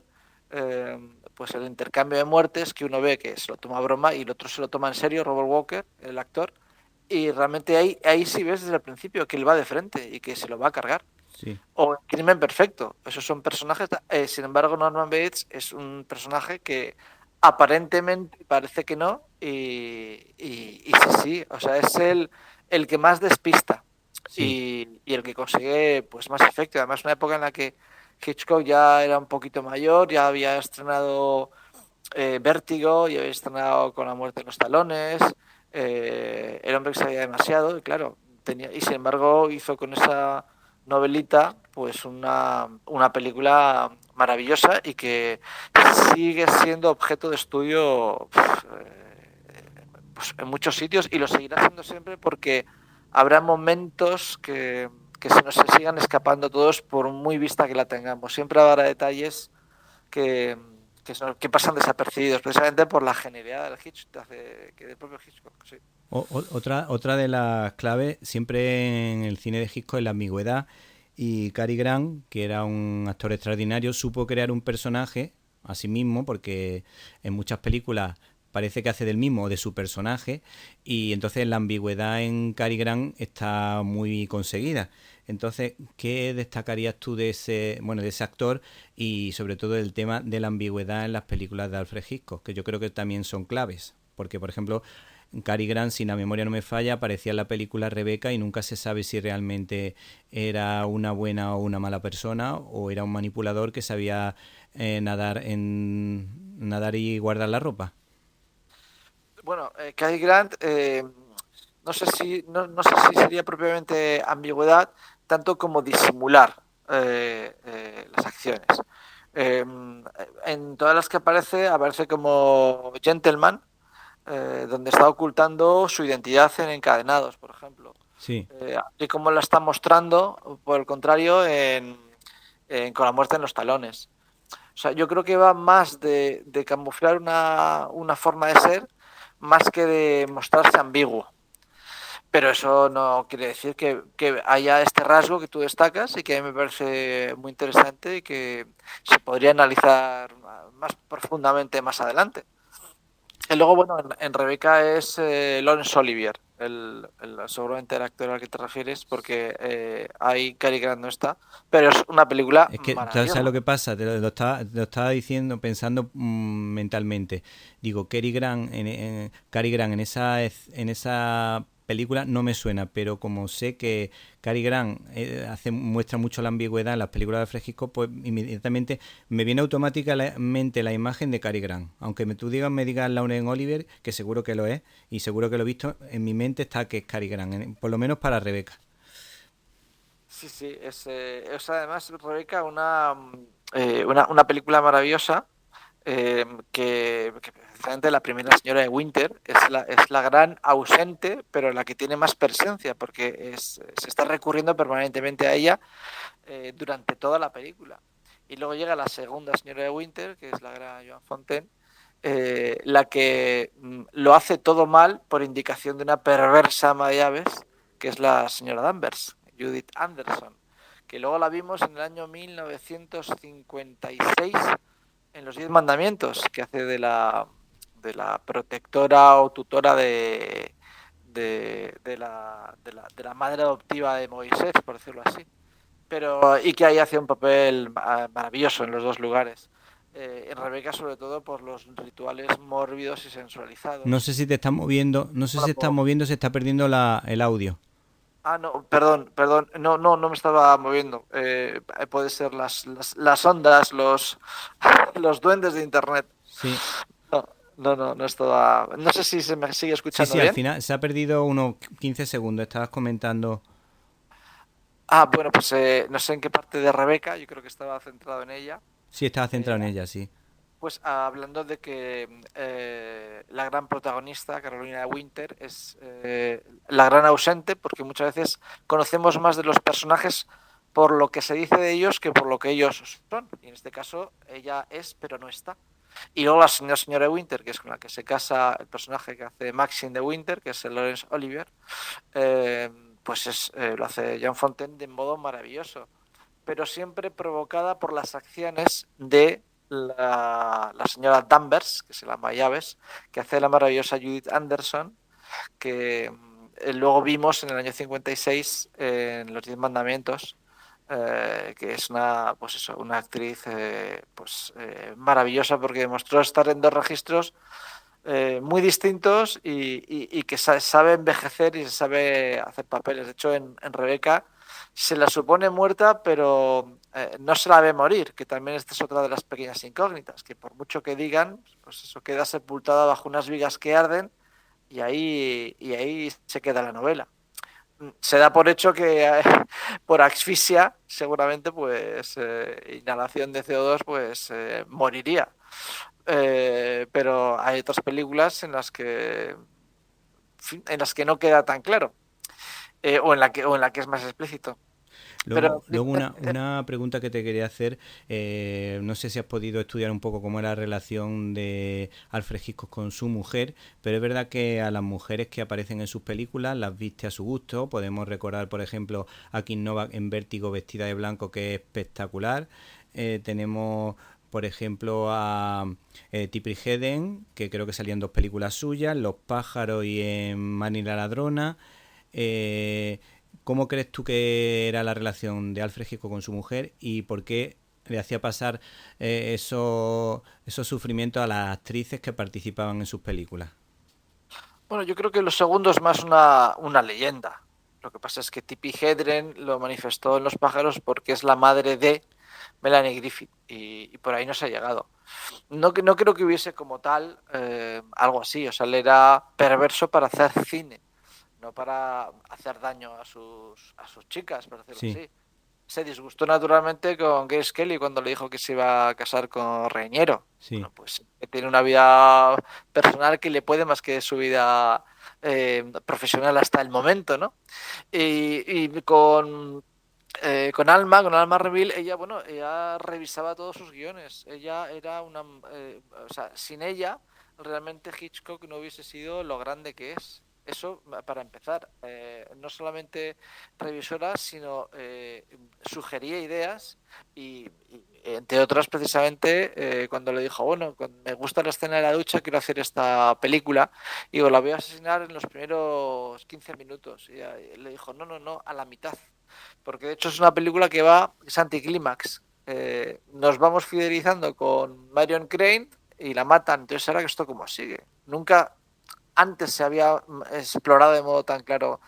pues el intercambio de muertes que uno ve que se lo toma a broma y el otro se lo toma en serio, Robert Walker, el actor, y realmente ahí sí ves desde el principio que él va de frente y que se lo va a cargar. Sí. O Crimen Perfecto, esos son personajes, sin embargo Norman Bates es un personaje que aparentemente parece que no y sí, o sea, es el que más despista. Sí. Y el que consigue pues más efecto. Además, una época en la que Hitchcock ya era un poquito mayor, ya había estrenado Vértigo, ya había estrenado Con la muerte en los talones, El hombre que sabía demasiado, y claro, y sin embargo hizo con esa novelita pues una película maravillosa y que sigue siendo objeto de estudio pues en muchos sitios y lo seguirá siendo siempre porque habrá momentos que se nos sigan escapando todos por muy vista que la tengamos. Siempre habrá detalles que pasan desapercibidos, precisamente por la genialidad del propio Hitchcock. Sí. Otra de las claves siempre en el cine de Hitchcock es la ambigüedad, y Cary Grant, que era un actor extraordinario, supo crear un personaje a sí mismo, porque en muchas películas parece que hace del mismo o de su personaje, y entonces la ambigüedad en Cary Grant está muy conseguida. Entonces, ¿qué destacarías tú de ese actor y sobre todo el tema de la ambigüedad en las películas de Alfred Hitchcock, que yo creo que también son claves? Porque, por ejemplo, Cary Grant, si la memoria no me falla, aparecía en la película Rebecca y nunca se sabe si realmente era una buena o una mala persona o era un manipulador que sabía nadar y guardar la ropa. Bueno, Cary Grant, no sé si sería propiamente ambigüedad, tanto como disimular las acciones. En todas las que aparece como gentleman, donde está ocultando su identidad en Encadenados, por ejemplo. Sí. Y como la está mostrando, por el contrario, Con la muerte en los talones. O sea, yo creo que va más de camuflar una forma de ser, más que de mostrarse ambiguo. Pero eso no quiere decir que haya este rasgo que tú destacas y que a mí me parece muy interesante y que se podría analizar más profundamente más adelante. Y luego, bueno, en Rebecca es Laurence Olivier, seguramente el actor al que te refieres, porque ahí Cary Grant no está, pero es una película Es que, maravillosa. ¿sabes lo que pasa? Te lo estaba diciendo, pensando mentalmente. Digo, Cary Grant en esa película no me suena, pero como sé que Cary Grant muestra mucho la ambigüedad en las películas de Alfred Hitchcock, pues inmediatamente me viene automáticamente la imagen de Cary Grant. Aunque me digas Laurence Olivier, que seguro que lo es, y seguro que lo he visto, en mi mente está que es Cary Grant, por lo menos para Rebecca. Sí, es además, Rebeca, una película maravillosa, que precisamente la primera señora de Winter es la gran ausente, pero la que tiene más presencia, porque se está recurriendo permanentemente a ella durante toda la película. Y luego llega la segunda señora de Winter, que es la gran Joan Fontaine, la que lo hace todo mal por indicación de una perversa ama de llaves, que es la señora Danvers, Judith Anderson, que luego la vimos en el año 1956 en Los 10 Mandamientos, que hace de la protectora o tutora de la madre adoptiva de Moisés, por decirlo así. Y que ahí hacía un papel maravilloso en los dos lugares. En Rebeca, sobre todo por los rituales mórbidos y sensualizados. No sé si te estás moviendo, se está perdiendo el audio. No, perdón, no me estaba moviendo. Puede ser las ondas, los duendes de internet. Sí. No estaba. No sé si se me sigue escuchando Sí, bien. al final se ha perdido unos 15 segundos. Estabas comentando. Bueno, pues no sé en qué parte de Rebeca, yo creo que estaba centrado en ella. Sí, estaba centrado en ella, sí. Pues hablando de que la gran protagonista, Carolina de Winter, es la gran ausente, porque muchas veces conocemos más de los personajes por lo que se dice de ellos que por lo que ellos son. Y en este caso, ella es, pero no está. Y luego la señora de Winter, que es con la que se casa el personaje que hace Maxine de Winter, que es el Laurence Olivier, pues lo hace Joan Fontaine de modo maravilloso, pero siempre provocada por las acciones de la señora Danvers, que se llama Llaves, que hace la maravillosa Judith Anderson, que luego vimos en el año 56 en Los 10 Mandamientos, que es una actriz maravillosa, porque demostró estar en dos registros muy distintos y que sabe envejecer y sabe hacer papeles. De hecho, en Rebeca se la supone muerta, pero no se la ve morir, que también esta es otra de las pequeñas incógnitas, que por mucho que digan, pues eso queda sepultada bajo unas vigas que arden y ahí se queda la novela. Se da por hecho que por asfixia, seguramente, pues inhalación de CO2, pues moriría. Pero hay otras películas en las que no queda tan claro, o en la que es más explícito. Luego una pregunta que te quería hacer, no sé si has podido estudiar un poco cómo era la relación de Alfred Hitchcock con su mujer, pero es verdad que a las mujeres que aparecen en sus películas las viste a su gusto. Podemos recordar, por ejemplo, a Kim Novak en Vértigo vestida de blanco, que es espectacular. Tenemos, por ejemplo, a Tippi Hedren, que creo que salían dos películas suyas, Los pájaros y en Manny la ladrona. ¿Cómo crees tú que era la relación de Alfred Hitchcock con su mujer y por qué le hacía pasar esos sufrimientos a las actrices que participaban en sus películas? Bueno, yo creo que lo segundo es más una leyenda. Lo que pasa es que Tippi Hedren lo manifestó en Los pájaros porque es la madre de Melanie Griffith y por ahí no se ha llegado. No creo que hubiese como tal algo así. O sea, él era perverso para hacer cine, no para hacer daño a sus chicas, por decirlo Sí, así. Se disgustó naturalmente con Grace Kelly cuando le dijo que se iba a casar con Reñero. sí. Bueno, pues que tiene una vida personal que le puede más que su vida profesional hasta el momento, ¿no? Y con Alma Reville, ella revisaba todos sus guiones. Ella era o sea, sin ella, realmente Hitchcock no hubiese sido lo grande que es. Eso para empezar. No solamente revisora, sino sugería ideas y, entre otras, precisamente, cuando le dijo, bueno, me gusta la escena de la ducha, quiero hacer esta película, y digo, la voy a asesinar en los primeros 15 minutos. Y le dijo, no, a la mitad. Porque de hecho es una película que es anticlímax. Nos vamos fidelizando con Marion Crane y la matan. Entonces, ahora que esto como sigue. Nunca antes se había explorado de modo tan claro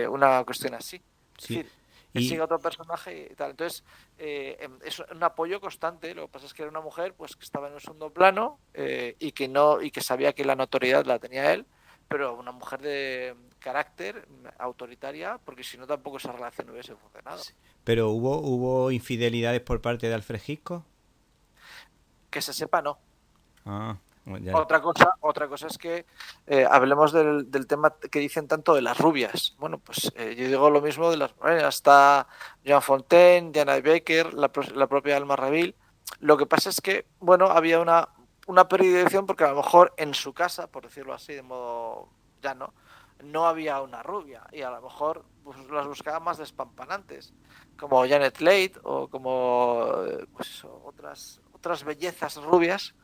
una cuestión así. Es Sí. decir, que Y siga otro personaje y tal. Entonces, es un apoyo constante. Lo que pasa es que era una mujer pues que estaba en un segundo plano y que sabía que la notoriedad la tenía él, pero una mujer de carácter autoritaria, porque si no tampoco esa relación no hubiese funcionado. pero hubo infidelidades por parte de Alfred Hitchcock. Que se sepa, no. Ah, bueno, ya. Otra cosa es que hablemos del tema que dicen tanto de las rubias. Bueno, pues yo digo lo mismo de las morenas. Está Joan Fontaine, Diana Baker, la propia Alma Reville. Lo que pasa es que, bueno, había una predilección porque a lo mejor en su casa, por decirlo así, de modo llano, no había una rubia y a lo mejor pues, las buscaba más despampanantes, como Janet Leigh o como pues, otras bellezas rubias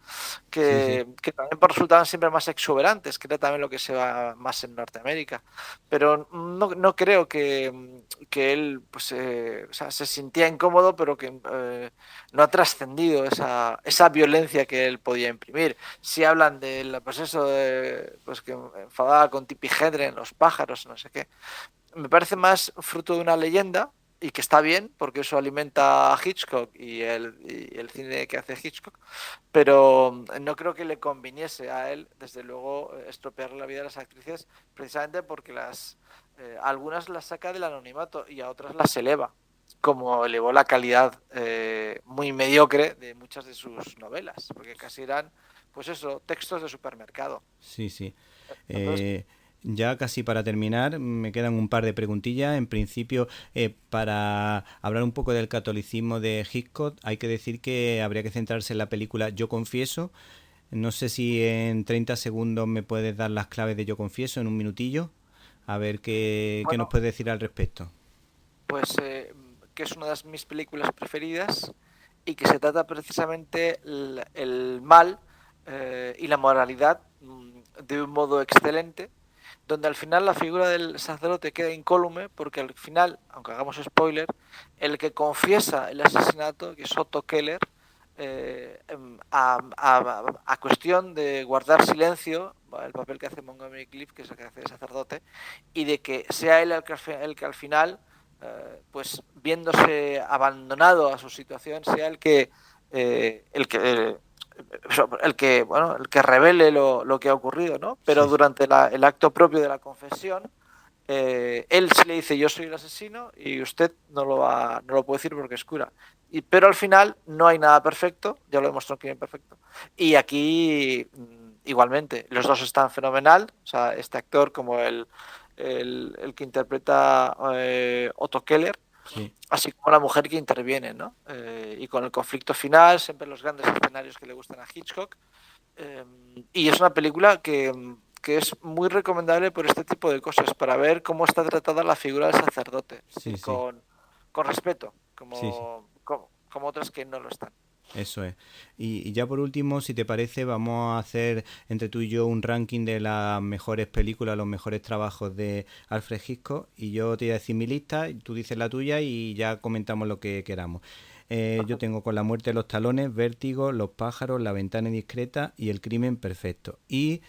Sí, sí. que también resultaban siempre más exuberantes, que era también lo que se va más en Norteamérica. Pero no creo que él pues, o sea, se sintía incómodo, pero que no ha trascendido esa violencia que él podía imprimir. Si hablan de pues eso, pues que enfadaba con Tippi Hedren, Los pájaros, no sé qué, me parece más fruto de una leyenda y que está bien porque eso alimenta a Hitchcock y el cine que hace Hitchcock, pero no creo que le conviniese a él, desde luego, estropear la vida de las actrices precisamente porque algunas las saca del anonimato y a otras las eleva, como elevó la calidad muy mediocre de muchas de sus novelas, porque casi eran, pues eso, textos de supermercado. Sí, sí. Entonces, Ya casi para terminar, me quedan un par de preguntillas. En principio, para hablar un poco del catolicismo de Hitchcock, hay que decir que habría que centrarse en la película Yo Confieso. No sé si en 30 segundos me puedes dar las claves de Yo Confieso, en un minutillo. A ver qué nos bueno, puedes decir al respecto. pues que es una de mis películas preferidas y que se trata precisamente el mal y la moralidad de un modo excelente, donde al final la figura del sacerdote queda incólume porque al final, aunque hagamos spoiler, el que confiesa el asesinato, que es Otto Keller, a cuestión de guardar silencio, el papel que hace Montgomery Clift, que es el que hace el sacerdote, y de que sea él el que al final, pues viéndose abandonado a su situación, sea el que el que revele lo que ha ocurrido, ¿no? Pero Sí, durante el acto propio de la confesión, él sí le dice yo soy el asesino y usted no lo puede decir porque es cura. Pero al final no hay nada perfecto, ya lo demostró que es imperfecto. Y aquí igualmente, los dos están fenomenal, o sea, este actor como el que interpreta Otto Keller, sí. así como la mujer que interviene, ¿no? Y con el conflicto final, siempre los grandes escenarios que le gustan a Hitchcock. Y es una película que es muy recomendable por este tipo de cosas, para ver cómo está tratada la figura del sacerdote, es Sí, decir, sí. con respeto, Sí, sí. como otras que no lo están. Eso es. Y ya por último, si te parece, vamos a hacer entre tú y yo un ranking de las mejores películas, los mejores trabajos de Alfred Hitchcock. Y yo te voy a decir mi lista, y tú dices la tuya y ya comentamos lo que queramos. Yo tengo Con la muerte de los talones, Vértigo, Los pájaros, La ventana indiscreta y El crimen perfecto. Y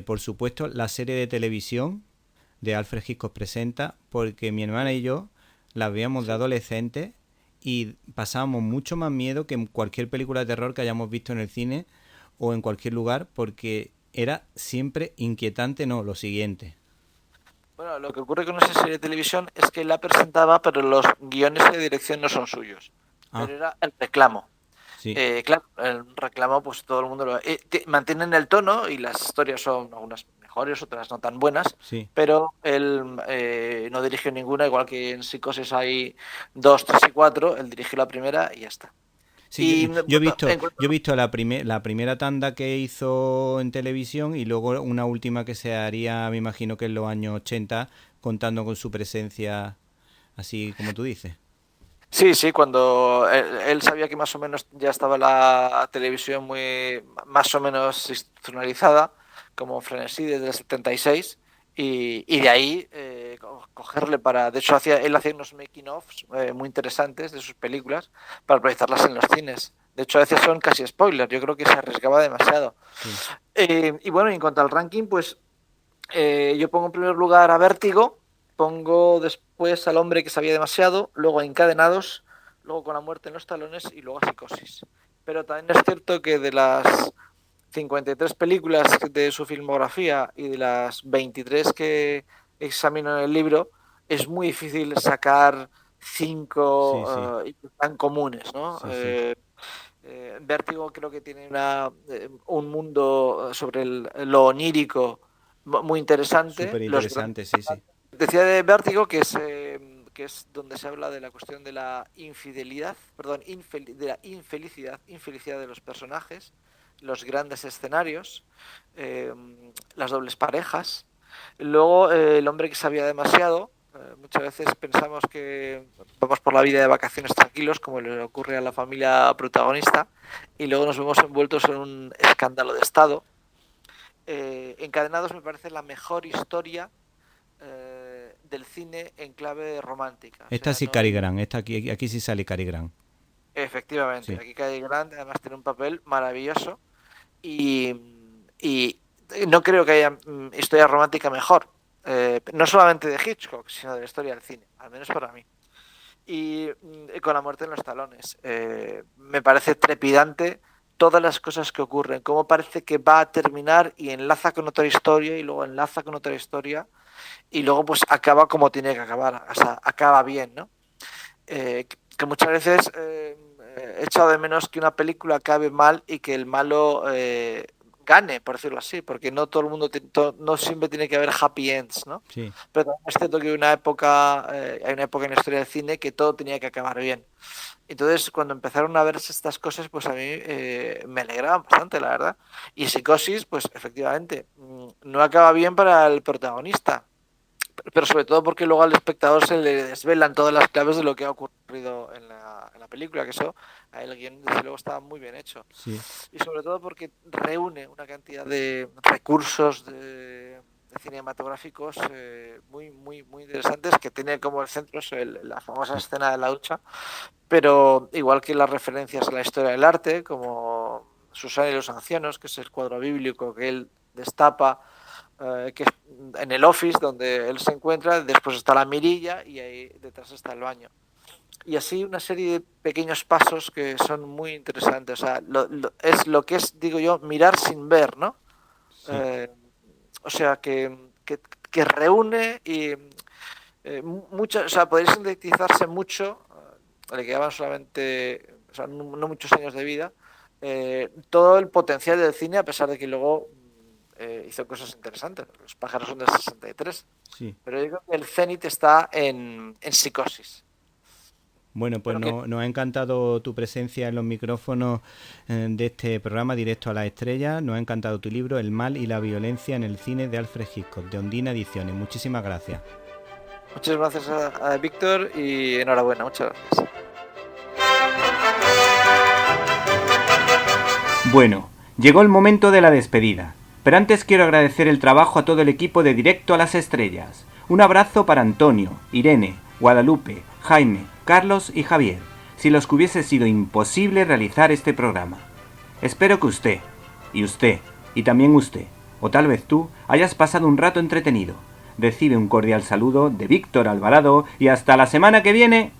por supuesto, la serie de televisión de Alfred Hitchcock Presenta, porque mi hermana y yo la veíamos de adolescentes y pasábamos mucho más miedo que en cualquier película de terror que hayamos visto en el cine o en cualquier lugar, porque era siempre inquietante, no, lo siguiente. Bueno, lo que ocurre con esa serie de televisión es que la presentaba, pero los guiones de dirección no son suyos. Pero era el reclamo. Sí. Claro, el reclamo, pues todo el mundo lo... mantienen el tono y las historias son algunas mejores, otras no tan buenas, Sí. pero él no dirigió ninguna, igual que en Psicosis hay 2, 3 y 4, él dirigió la primera y ya está. Sí, Y, yo he visto la primera tanda que hizo en televisión y luego una última que se haría, me imagino que en los años 80, contando con su presencia, así como tú dices. Sí, cuando él sabía que más o menos ya estaba la televisión muy más o menos institucionalizada, como Frenesí desde el 76, y de ahí cogerle para... De hecho, él hacía unos making-ofs muy interesantes de sus películas para proyectarlas en los cines. De hecho, a veces son casi spoilers. Yo creo que se arriesgaba demasiado. Sí. Y bueno, en cuanto al ranking, pues yo pongo en primer lugar a Vértigo, pongo después al Hombre que sabía demasiado, luego a Encadenados, luego Con la muerte en los talones y luego a Psicosis. Pero también es cierto que de las 53 películas de su filmografía y de las 23 que examino en el libro, es muy difícil sacar 5 tan comunes, ¿no? Sí. Vértigo creo que tiene un mundo sobre lo onírico muy interesante. Súper interesante, sí. Decía de Vértigo que es donde se habla de la cuestión de la infelicidad de los personajes, los grandes escenarios, las dobles parejas. Luego, El hombre que sabía demasiado. Muchas veces pensamos que vamos por la vida de vacaciones tranquilos, como le ocurre a la familia protagonista, y luego nos vemos envueltos en un escándalo de Estado. Encadenados me parece la mejor historia del cine en clave romántica. Esta sí, Cary Grant, aquí sí sale Cary Grant. Efectivamente, sí. Aquí Cary Grant además tiene un papel maravilloso y no creo que haya historia romántica mejor, no solamente de Hitchcock, sino de la historia del cine, al menos para mí. Y Con la muerte en los talones, me parece trepidante todas las cosas que ocurren, cómo parece que va a terminar y enlaza con otra historia y luego enlaza con otra historia y luego pues acaba como tiene que acabar, o sea, acaba bien, ¿no? Que muchas veces he echado de menos que una película acabe mal y que el malo gane, por decirlo así, porque no todo el mundo no siempre tiene que haber happy ends, ¿no? Sí. Pero también es cierto que hay una época en la historia del cine que todo tenía que acabar bien. Entonces, cuando empezaron a verse estas cosas, pues a mí me alegraban bastante, la verdad. Y Psicosis, pues efectivamente, no acaba bien para el protagonista, pero sobre todo porque luego al espectador se le desvelan todas las claves de lo que ha ocurrido en la película, que eso, el guión desde luego está muy bien hecho. Sí. Y sobre todo porque reúne una cantidad de recursos cinematográficos muy interesantes, que tiene como el centro la famosa escena de la ducha, pero igual que las referencias a la historia del arte, como Susana y los ancianos, que es el cuadro bíblico que él destapa, que es en el office donde él se encuentra, después está la mirilla y ahí detrás está el baño. Y así una serie de pequeños pasos que son muy interesantes. O sea, es lo que es, digo yo, mirar sin ver, ¿no? Sí. O sea, que reúne y mucho, o sea, podéis sintetizarse mucho, le quedaban solamente, o sea, no muchos años de vida, todo el potencial del cine, a pesar de que luego hizo cosas interesantes. Los pájaros son del 63. Sí. Pero yo creo que el cenit está en Psicosis. Bueno, pues nos ha encantado tu presencia en los micrófonos de este programa Directo a la Estrella. Nos ha encantado tu libro El mal y la violencia en el cine de Alfred Hitchcock, de Ondina Ediciones. Muchísimas gracias. Muchas gracias a Víctor y enhorabuena. Muchas gracias. Bueno, llegó el momento de la despedida. Pero antes quiero agradecer el trabajo a todo el equipo de Directo a las Estrellas. Un abrazo para Antonio, Irene, Guadalupe, Jaime, Carlos y Javier, si los que hubiese sido imposible realizar este programa. Espero que usted, y también usted, o tal vez tú hayas pasado un rato entretenido. Recibe un cordial saludo de Víctor Alvarado y hasta la semana que viene.